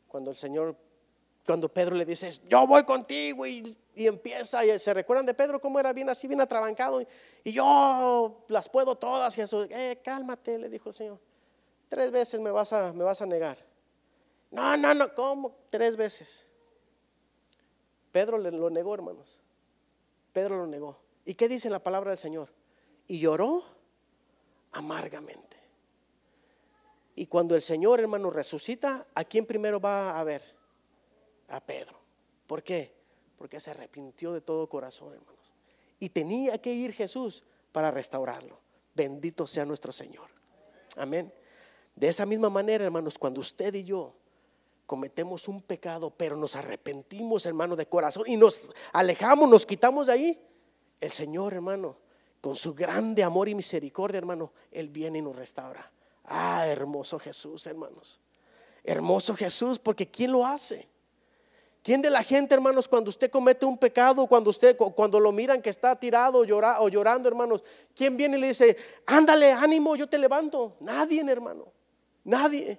Cuando Pedro le dice, yo voy contigo, y empieza, y se recuerdan de Pedro cómo era bien así, bien atrabancado, y yo las puedo todas. Jesús, cálmate, le dijo el Señor, 3 veces me vas a negar. No, ¿cómo? 3 veces. Pedro lo negó, hermanos. Pedro lo negó. ¿Y qué dice la palabra del Señor? Y lloró amargamente. Y cuando el Señor, hermano, resucita, ¿a quién primero va a ver? A Pedro. ¿Por qué? Porque se arrepintió de todo corazón, hermanos. Y tenía que ir Jesús para restaurarlo. Bendito sea nuestro Señor. Amén. De esa misma manera, hermanos, cuando usted y yo cometemos un pecado, pero nos arrepentimos, hermano, de corazón, y nos alejamos, nos quitamos de ahí, el Señor, hermano, con su grande amor y misericordia, hermano, Él viene y nos restaura. Hermoso Jesús, hermanos. Hermoso Jesús, porque ¿quién lo hace? ¿Quién de la gente, hermanos, cuando usted comete un pecado, cuando lo miran que está tirado o llorando, hermanos, quién viene y le dice, ándale, ánimo, yo te levanto? Nadie, hermano, nadie.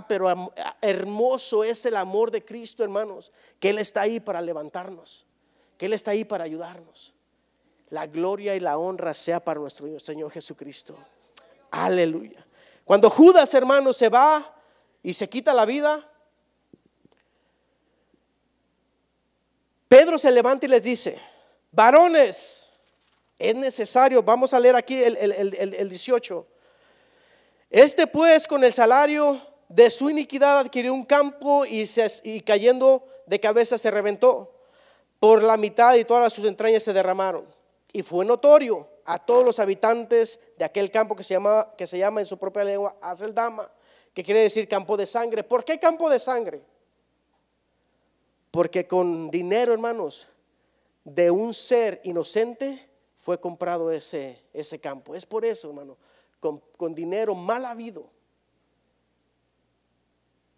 Pero hermoso es el amor de Cristo, hermanos, que Él está ahí para levantarnos, que Él está ahí para ayudarnos. La gloria y la honra sea para nuestro Señor Jesucristo. Aleluya. Cuando Judas, hermanos, se va y se quita la vida, Pedro se levanta y les dice, varones, es necesario, vamos a leer aquí el 18. Pues con el salario de su iniquidad adquirió un campo y cayendo de cabeza se reventó por la mitad y todas sus entrañas se derramaron. Y fue notorio a todos los habitantes de aquel campo que se llama en su propia lengua Aceldama, que quiere decir campo de sangre. ¿Por qué campo de sangre? Porque con dinero, hermanos, de un ser inocente fue comprado ese campo. Es por eso, hermano, con dinero mal habido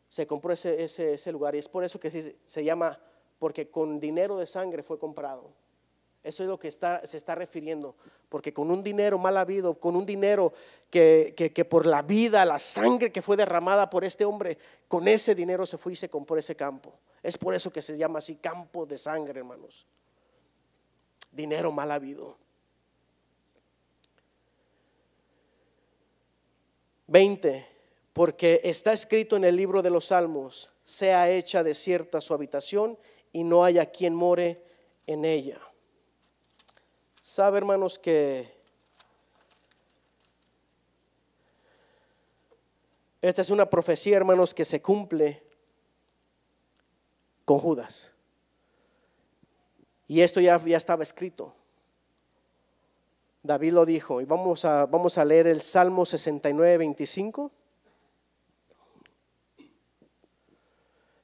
se compró ese lugar. Y es por eso que se llama, porque con dinero de sangre fue comprado. Eso es lo que se está refiriendo. Porque con un dinero mal habido, con un dinero que por la vida, la sangre que fue derramada por este hombre, con ese dinero se fue y se compró ese campo. Es por eso que se llama así, campo de sangre, hermanos. Dinero mal habido. 20. Porque está escrito en el libro de los Salmos, sea hecha desierta su habitación y no haya quien more en ella. Sabe, hermanos, que esta es una profecía, hermanos, que se cumple con Judas. Y esto ya estaba escrito. David lo dijo. Y vamos a leer el Salmo 69, 25.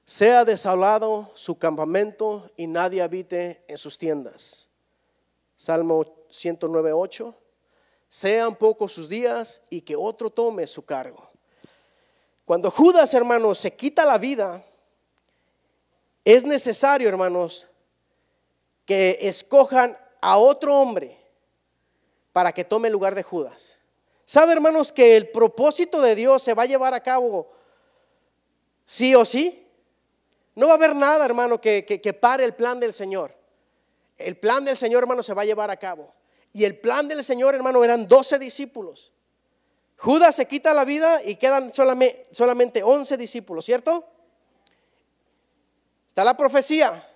Sea desolado su campamento y nadie habite en sus tiendas. Salmo 109, 8. Sean pocos sus días y que otro tome su cargo. Cuando Judas, hermanos, se quita la vida, es necesario, hermanos, que escojan a otro hombre para que tome el lugar de Judas. ¿Sabe, hermanos, que el propósito de Dios se va a llevar a cabo sí o sí? No va a haber nada, hermano, que pare el plan del Señor. El plan del Señor, hermano, se va a llevar a cabo. Y el plan del Señor, hermano, eran 12 discípulos. Judas se quita la vida y quedan solamente 11 discípulos, ¿cierto? Está la profecía.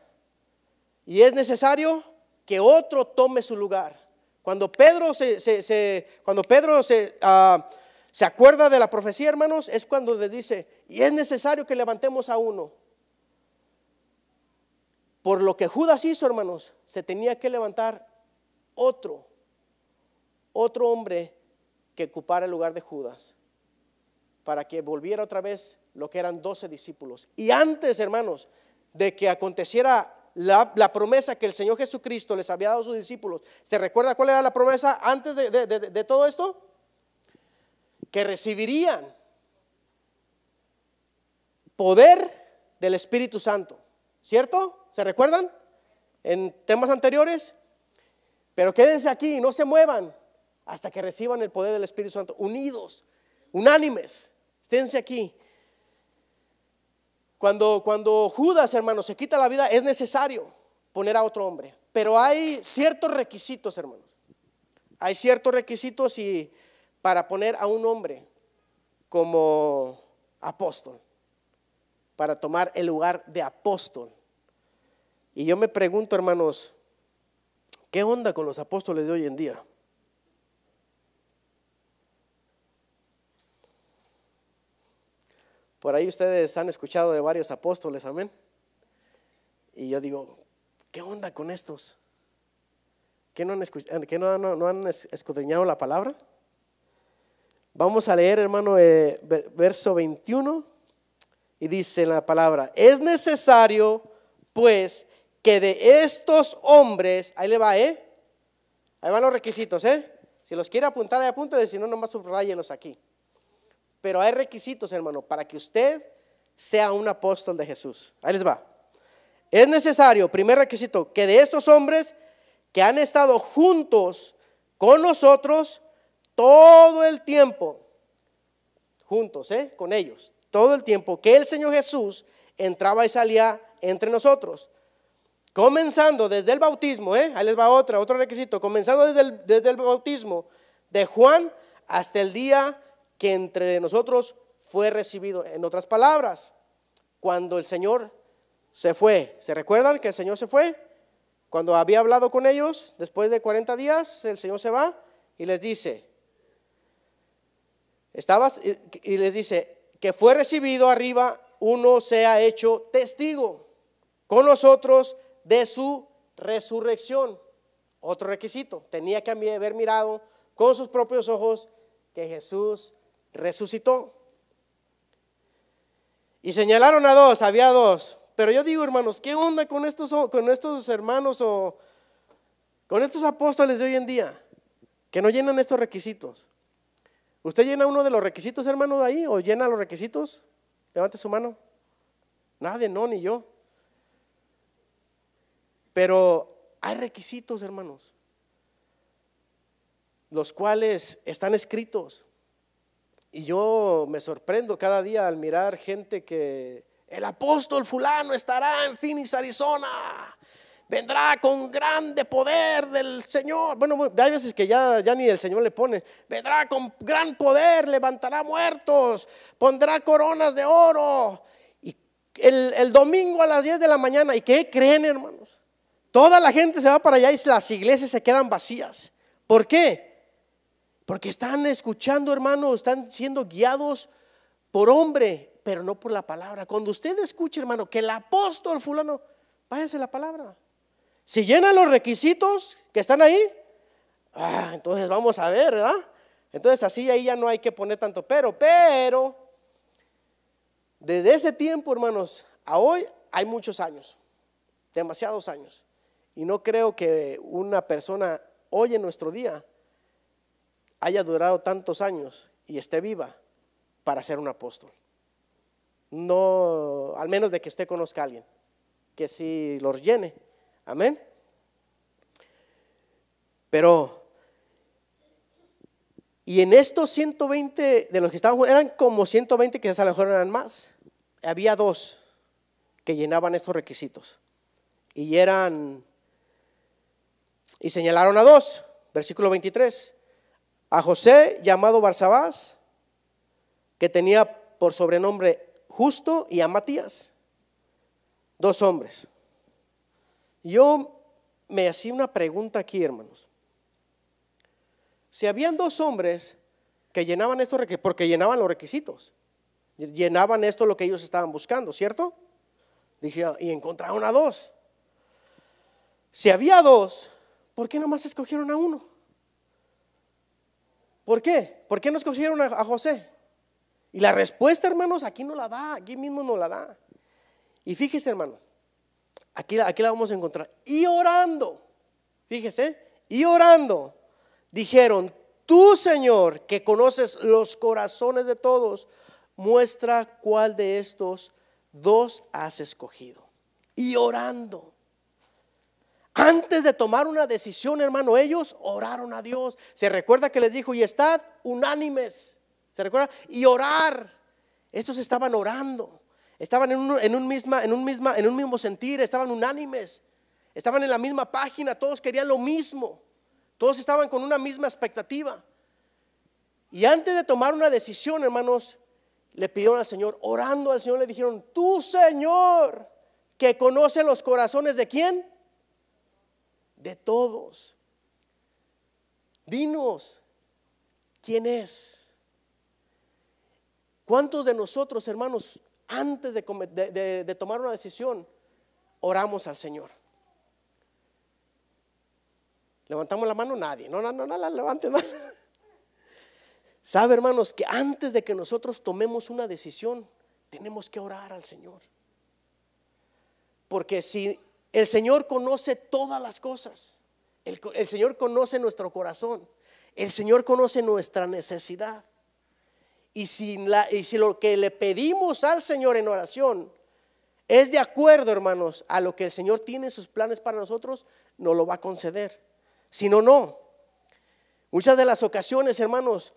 Y es necesario que otro tome su lugar. Cuando Pedro se acuerda de la profecía, hermanos, es cuando le dice, y es necesario que levantemos a uno. Por lo que Judas hizo, hermanos, se tenía que levantar otro hombre que ocupara el lugar de Judas, para que volviera otra vez lo que eran 12 discípulos. Y antes, hermanos, de que aconteciera la promesa que el Señor Jesucristo les había dado a sus discípulos, ¿se recuerda cuál era la promesa antes de todo esto? Que recibirían poder del Espíritu Santo, ¿cierto? ¿Se recuerdan? En temas anteriores. Pero quédense aquí, no se muevan hasta que reciban el poder del Espíritu Santo, unidos, unánimes, esténse aquí. Cuando Judas, hermanos, se quita la vida, es necesario poner a otro hombre. Pero hay ciertos requisitos, hermanos. Hay ciertos requisitos para poner a un hombre como apóstol, para tomar el lugar de apóstol. Y yo me pregunto, hermanos, ¿qué onda con los apóstoles de hoy en día? Por ahí ustedes han escuchado de varios apóstoles, amén. Y yo digo, ¿qué onda con estos? ¿Que no han escudriñado la palabra? Vamos a leer, hermano, verso 21. Y dice la palabra, es necesario, pues, que de estos hombres, ahí le va, ahí van los requisitos, si los quiere apuntar, ahí apúntale, si no, nomás subrayenlos aquí. Pero hay requisitos, hermano, para que usted sea un apóstol de Jesús. Ahí les va. Es necesario, primer requisito, que de estos hombres que han estado juntos con nosotros todo el tiempo, juntos, con ellos, todo el tiempo que el Señor Jesús entraba y salía entre nosotros. Comenzando desde el bautismo, ahí les va otro requisito, comenzando desde el bautismo de Juan hasta el día que entre nosotros fue recibido. En otras palabras, cuando el Señor se fue, ¿se recuerdan que el Señor se fue? Cuando había hablado con ellos, después de 40 días, el Señor se va y les dice, que fue recibido arriba, uno sea hecho testigo con nosotros de su resurrección. Otro requisito, tenía que haber mirado con sus propios ojos que Jesús resucitó. Y señalaron a dos, había dos. Pero yo digo, hermanos, ¿qué onda con estos hermanos o con estos apóstoles de hoy en día que no llenan estos requisitos? ¿Usted llena uno de los requisitos, hermano, de ahí? ¿O llena los requisitos? Levante su mano. Nadie, no, ni yo. Pero hay requisitos, hermanos, los cuales están escritos. Y yo me sorprendo cada día al mirar gente que el apóstol fulano estará en Phoenix, Arizona, vendrá con grande poder del Señor. Bueno, hay veces que ya ni el Señor le pone, vendrá con gran poder, levantará muertos, pondrá coronas de oro. Y el domingo a las 10 de la mañana, ¿y qué creen, hermanos? Toda la gente se va para allá y las iglesias se quedan vacías. ¿Por qué? Porque están escuchando, hermanos, están siendo guiados por hombre pero no por la palabra. Cuando usted escuche, hermano, que el apóstol fulano, váyase la palabra. Si llenan los requisitos que están ahí, entonces vamos a ver, ¿verdad? Entonces así ahí ya no hay que poner tanto pero desde ese tiempo, hermanos, a hoy hay muchos años, demasiados años. Y no creo que una persona hoy en nuestro día haya durado tantos años y esté viva para ser un apóstol. No, al menos de que usted conozca a alguien que sí los llene. Amén. Pero, y en estos 120 de los que estaban, eran como 120, que a lo mejor eran más. Había 2 que llenaban estos requisitos. Y señalaron a 2, versículo 23. A José, llamado Barsabás, que tenía por sobrenombre Justo, y a Matías, 2 hombres. Yo me hacía una pregunta aquí, hermanos. Si habían 2 hombres que llenaban estos requisitos, porque llenaban los requisitos, llenaban esto lo que ellos estaban buscando, ¿cierto? Dije, y encontraron a 2. Si había 2, ¿por qué nomás escogieron a 1? ¿Por qué? ¿Por qué no escogieron a José? Y la respuesta, hermanos, aquí no la da, aquí mismo no la da. Y fíjese, hermano, aquí la vamos a encontrar. Y orando, fíjese, y orando, dijeron: tú, Señor, que conoces los corazones de todos, muestra cuál de estos 2 has escogido. Y orando, antes de tomar una decisión, hermano, ellos oraron a Dios. Se recuerda que les dijo: y estad unánimes. ¿Se recuerda? Y orar. Estos estaban orando. Estaban en un mismo sentir. Estaban unánimes. Estaban en la misma página. Todos querían lo mismo. Todos estaban con una misma expectativa. Y antes de tomar una decisión, hermanos, le pidieron al Señor, orando al Señor, le dijeron: tú, Señor, que conoce los corazones ¿de quién? De todos. Dinos, ¿quién es? ¿Cuántos de nosotros, hermanos, antes de tomar una decisión, oramos al Señor? ¿Levantamos la mano? Nadie. No la levanten. No. Sabe, hermanos, que antes de que nosotros tomemos una decisión, tenemos que orar al Señor. Porque si el Señor conoce todas las cosas, el Señor conoce nuestro corazón, el Señor conoce nuestra necesidad. Y si lo que le pedimos al Señor en oración es de acuerdo, hermanos, a lo que el Señor tiene en sus planes para nosotros, nos lo va a conceder. Si no, no. Muchas de las ocasiones, hermanos,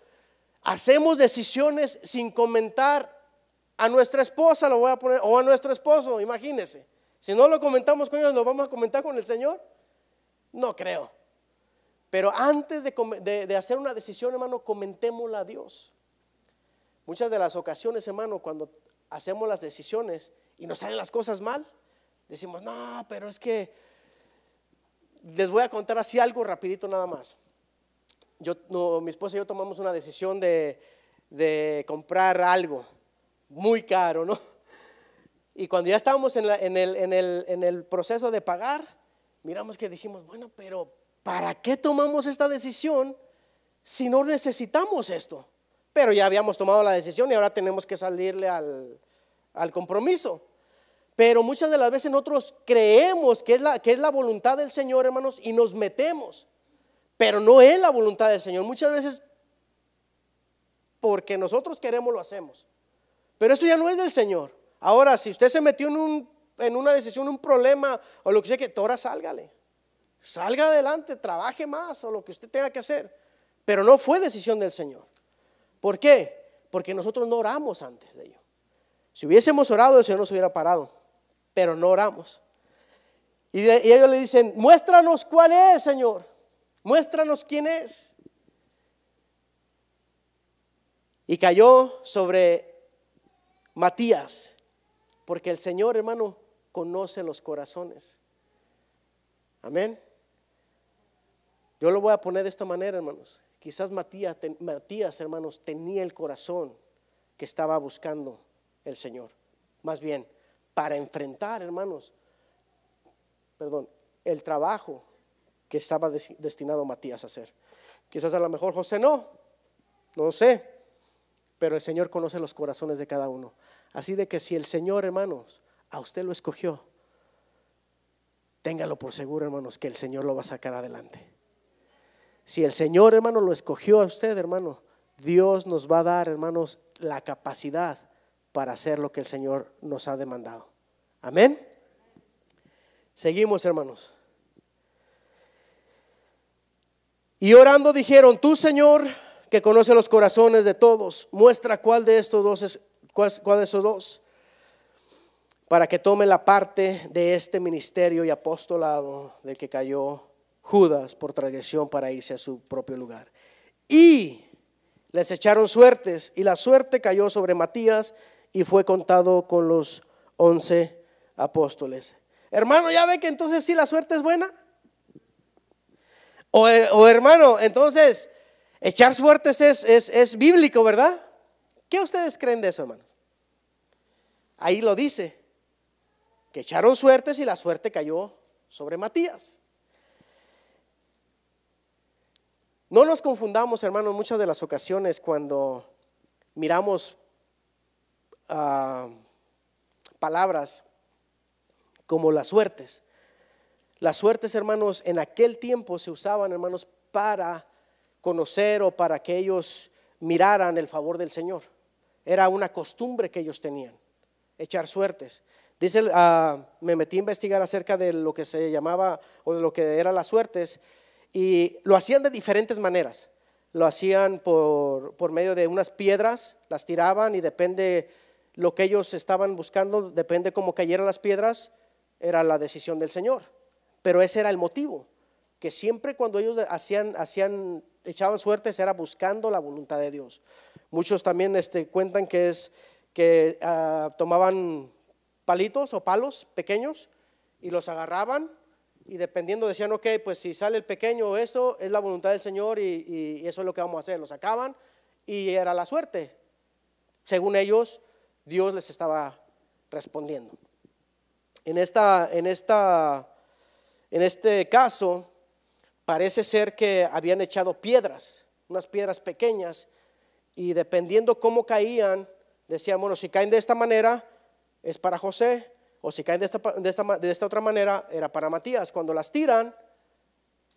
hacemos decisiones sin comentar a nuestra esposa, lo voy a poner, o a nuestro esposo, imagínense. Si no lo comentamos con ellos, ¿lo vamos a comentar con el Señor? No creo. Pero antes de hacer una decisión, hermano, comentémosla a Dios. Muchas de las ocasiones, hermano, cuando hacemos las decisiones y nos salen las cosas mal, decimos: no, pero es que les voy a contar así algo rapidito nada más. Mi esposa y yo tomamos una decisión de comprar algo muy caro, ¿no? Y cuando ya estábamos en el proceso de pagar, miramos que dijimos: bueno, pero ¿para qué tomamos esta decisión si no necesitamos esto? Pero ya habíamos tomado la decisión y ahora tenemos que salirle al compromiso. Pero muchas de las veces nosotros creemos que es la voluntad del Señor, hermanos, y nos metemos. Pero no es la voluntad del Señor. Muchas veces porque nosotros queremos lo hacemos. Pero eso ya no es del Señor. Ahora, si usted se metió en una decisión, un problema o lo que sea, que ahora sálgale. Salga adelante, trabaje más o lo que usted tenga que hacer. Pero no fue decisión del Señor. ¿Por qué? Porque nosotros no oramos antes de ello. Si hubiésemos orado, el Señor nos hubiera parado, pero no oramos. Y ellos le dicen: muéstranos cuál es, Señor, muéstranos quién es. Y cayó sobre Matías, porque el Señor, hermano, conoce los corazones. Amén. Yo lo voy a poner de esta manera, hermanos. Quizás Matías, hermanos, tenía el corazón que estaba buscando el Señor. Más bien, para enfrentar, hermanos, el trabajo que estaba destinado Matías a hacer. Quizás a lo mejor José no sé, pero el Señor conoce los corazones de cada uno. Así de que si el Señor, hermanos, a usted lo escogió, téngalo por seguro, hermanos, que el Señor lo va a sacar adelante. Si el Señor, hermano, lo escogió a usted, hermano, Dios nos va a dar, hermanos, la capacidad para hacer lo que el Señor nos ha demandado. Amén. Seguimos, hermanos. Y orando dijeron: tú, Señor, que conoce los corazones de todos, muestra cuál de estos dos es, cuál de esos dos, para que tome la parte de este ministerio y apostolado del que cayó Judas por transgresión para irse a su propio lugar. Y les echaron suertes, y la suerte cayó sobre Matías y fue contado con los 11 apóstoles. Hermano, ¿ya ve que entonces sí la suerte es buena? O hermano, entonces echar suertes es bíblico, ¿verdad? ¿Qué ustedes creen de eso, hermano? Ahí lo dice, que echaron suertes y la suerte cayó sobre Matías. No nos confundamos, hermano, en muchas de las ocasiones cuando miramos palabras como las suertes. Las suertes, hermanos, en aquel tiempo se usaban, hermanos, para conocer o para que ellos miraran el favor del Señor. Era una costumbre que ellos tenían, echar suertes. Dice, me metí a investigar acerca de lo que se llamaba o de lo que eran las suertes, y lo hacían de diferentes maneras. Lo hacían por medio de unas piedras, las tiraban, y depende lo que ellos estaban buscando, depende cómo cayeran las piedras, era la decisión del Señor. Pero ese era el motivo, que siempre cuando ellos echaban suertes era buscando la voluntad de Dios. Muchos también cuentan que tomaban palitos o palos pequeños y los agarraban, y dependiendo decían: ok, pues si sale el pequeño, esto es la voluntad del Señor y eso es lo que vamos a hacer. Lo sacaban y era la suerte. Según ellos, Dios les estaba respondiendo. En este caso, parece ser que habían echado piedras, unas piedras pequeñas, y dependiendo cómo caían, decían: bueno, si caen de esta manera es para José, o si caen de esta otra manera era para Matías. Cuando las tiran,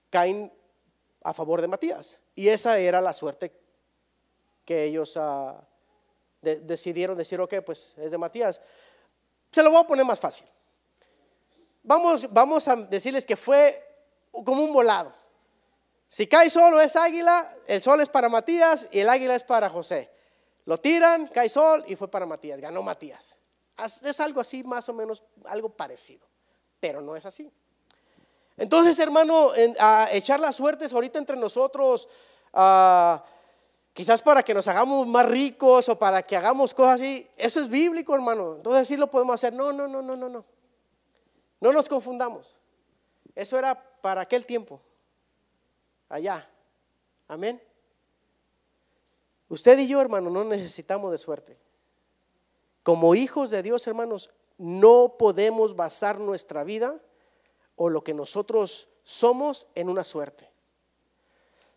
caen a favor de Matías, y esa era la suerte que ellos decidieron decir: ok, pues es de Matías. Se lo voy a poner más fácil. Vamos a decirles que fue como un volado. Si cae solo es águila, el sol es para Matías y el águila es para José. Lo tiran, cae sol y fue para Matías, ganó Matías. Es algo así, más o menos, algo parecido, pero no es así. Entonces, hermano, echar las suertes ahorita entre nosotros, quizás para que nos hagamos más ricos o para que hagamos cosas así, eso es bíblico, hermano. Entonces sí lo podemos hacer. No nos confundamos. Eso era para aquel tiempo, allá. Amén. Usted y yo, hermano, no necesitamos de suerte. Como hijos de Dios, hermanos, no podemos basar nuestra vida o lo que nosotros somos en una suerte.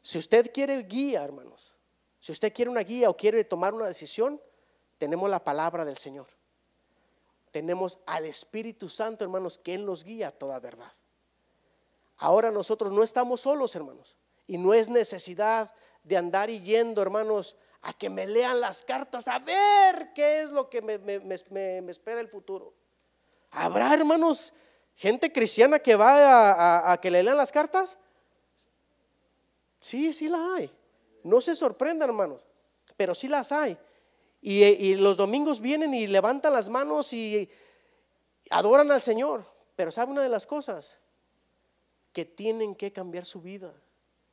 Si usted quiere guía, hermanos, si usted quiere una guía o quiere tomar una decisión, tenemos la palabra del Señor. Tenemos al Espíritu Santo, hermanos, que Él nos guía a toda verdad. Ahora nosotros no estamos solos, hermanos, y no es necesidad de andar yendo, hermanos, a que me lean las cartas, a ver qué es lo que me espera el futuro. ¿Habrá, hermanos, gente cristiana que va a que le lean las cartas? Sí la hay. No se sorprendan, hermanos, pero sí las hay. Y los domingos vienen y levantan las manos y adoran al Señor. Pero ¿sabe una de las cosas? Que tienen que cambiar su vida.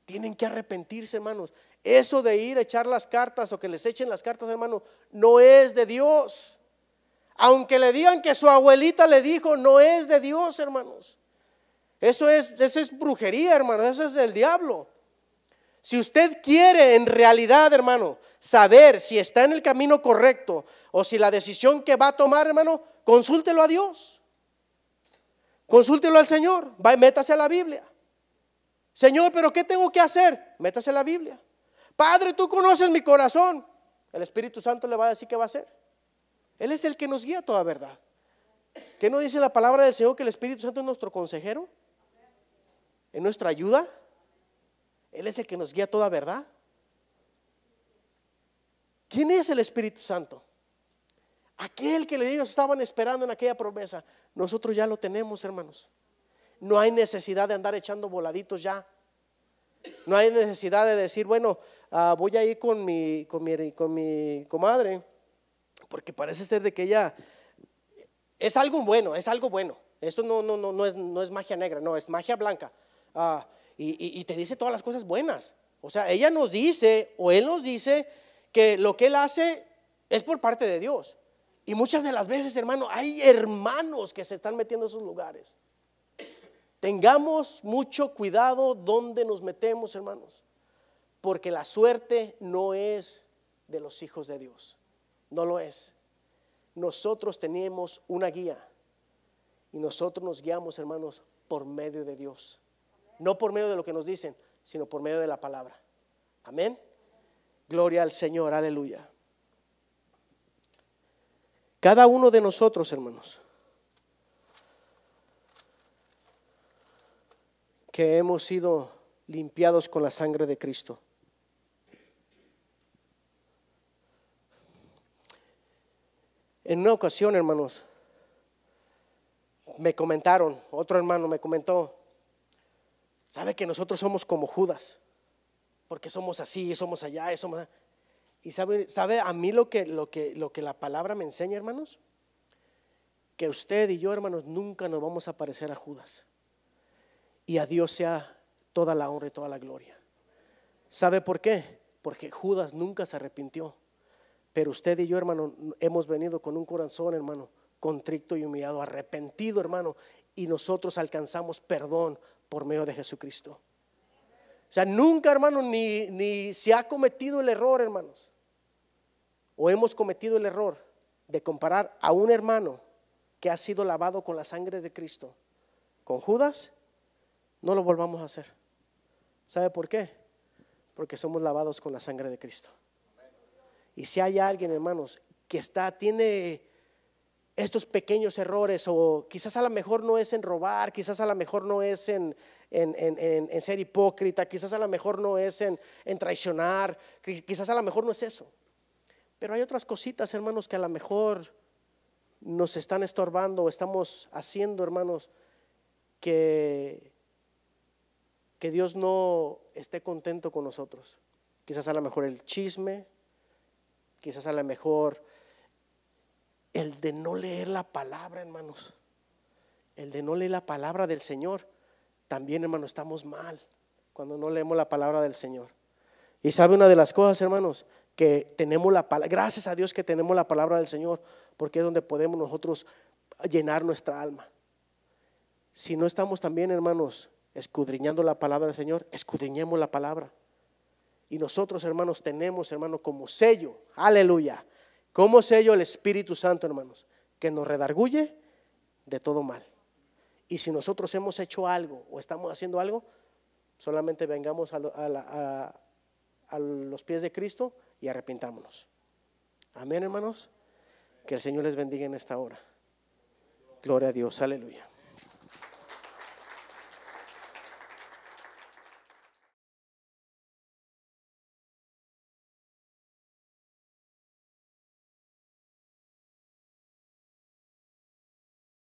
Tienen que arrepentirse, hermanos. Eso de ir a echar las cartas o que les echen las cartas, hermano, no es de Dios. Aunque le digan que su abuelita le dijo, no es de Dios, hermanos. Eso es brujería, hermanos. Eso es del diablo. Si usted quiere en realidad, hermano, saber si está en el camino correcto o si la decisión que va a tomar, hermano, consúltelo a Dios. Consúltelo al Señor. Va y métase a la Biblia. Señor, pero ¿qué tengo que hacer? Métase a la Biblia. Padre, tú conoces mi corazón. El Espíritu Santo le va a decir qué va a hacer. Él es el que nos guía a toda verdad. ¿Qué no dice la palabra del Señor que el Espíritu Santo es nuestro consejero? ¿Es nuestra ayuda? Él es el que nos guía a toda verdad. ¿Quién es el Espíritu Santo? Aquel que ellos estaban esperando en aquella promesa. Nosotros ya lo tenemos, hermanos. No hay necesidad de andar echando voladitos ya. No hay necesidad de decir, bueno, voy a ir con mi comadre, porque parece ser de que ella es algo bueno, es algo bueno. Esto no es magia negra, no, es magia blanca. Y te dice todas las cosas buenas. O sea, ella nos dice, o él nos dice, que lo que él hace es por parte de Dios. Y muchas de las veces, hermano, hay hermanos que se están metiendo en esos lugares. Tengamos mucho cuidado donde nos metemos, hermanos, porque la suerte no es de los hijos de Dios. No lo es. Nosotros tenemos una guía y nosotros nos guiamos, hermanos, por medio de Dios. No por medio de lo que nos dicen, sino por medio de la palabra. Amén. Gloria al Señor, aleluya. Cada uno de nosotros, hermanos, que hemos sido limpiados con la sangre de Cristo, en una ocasión, hermanos, me comentaron, otro hermano me comentó, sabe que nosotros somos como Judas, porque somos así, somos allá, somos. Y sabe a mí lo que la palabra me enseña, hermanos, que usted y yo, hermanos, nunca nos vamos a parecer a Judas. Y a Dios sea toda la honra y toda la gloria. ¿Sabe por qué? Porque Judas nunca se arrepintió. Pero usted y yo, hermano, hemos venido con un corazón, hermano, contrito y humillado, arrepentido, hermano, y nosotros alcanzamos perdón por medio de Jesucristo. O sea, nunca, hermano, ni se ha cometido el error, hermanos, o hemos cometido el error de comparar a un hermano que ha sido lavado con la sangre de Cristo con Judas. No lo volvamos a hacer. ¿Sabe por qué? Porque somos lavados con la sangre de Cristo. Y si hay alguien, hermanos, que tiene estos pequeños errores, o quizás a lo mejor no es en robar, quizás a lo mejor no es en ser hipócrita, quizás a lo mejor no es en traicionar, quizás a lo mejor no es eso. Pero hay otras cositas, hermanos, que a lo mejor nos están estorbando o estamos haciendo, hermanos, que Dios no esté contento con nosotros. Quizás a lo mejor el chisme, quizás a lo mejor el de no leer la palabra, hermanos. El de no leer la palabra del Señor. También, hermanos, estamos mal cuando no leemos la palabra del Señor. Y sabe una de las cosas, hermanos, que tenemos la palabra, gracias a Dios que tenemos la palabra del Señor, porque es donde podemos nosotros llenar nuestra alma. Si no estamos también, hermanos, escudriñando la palabra del Señor, escudriñemos la palabra. Y nosotros, hermanos, tenemos, hermanos, como sello, aleluya, como sello el Espíritu Santo, hermanos, que nos redarguye de todo mal. Y si nosotros hemos hecho algo o estamos haciendo algo, solamente vengamos a los pies de Cristo y arrepintámonos. Amén, hermanos. Que el Señor les bendiga en esta hora. Gloria a Dios, aleluya.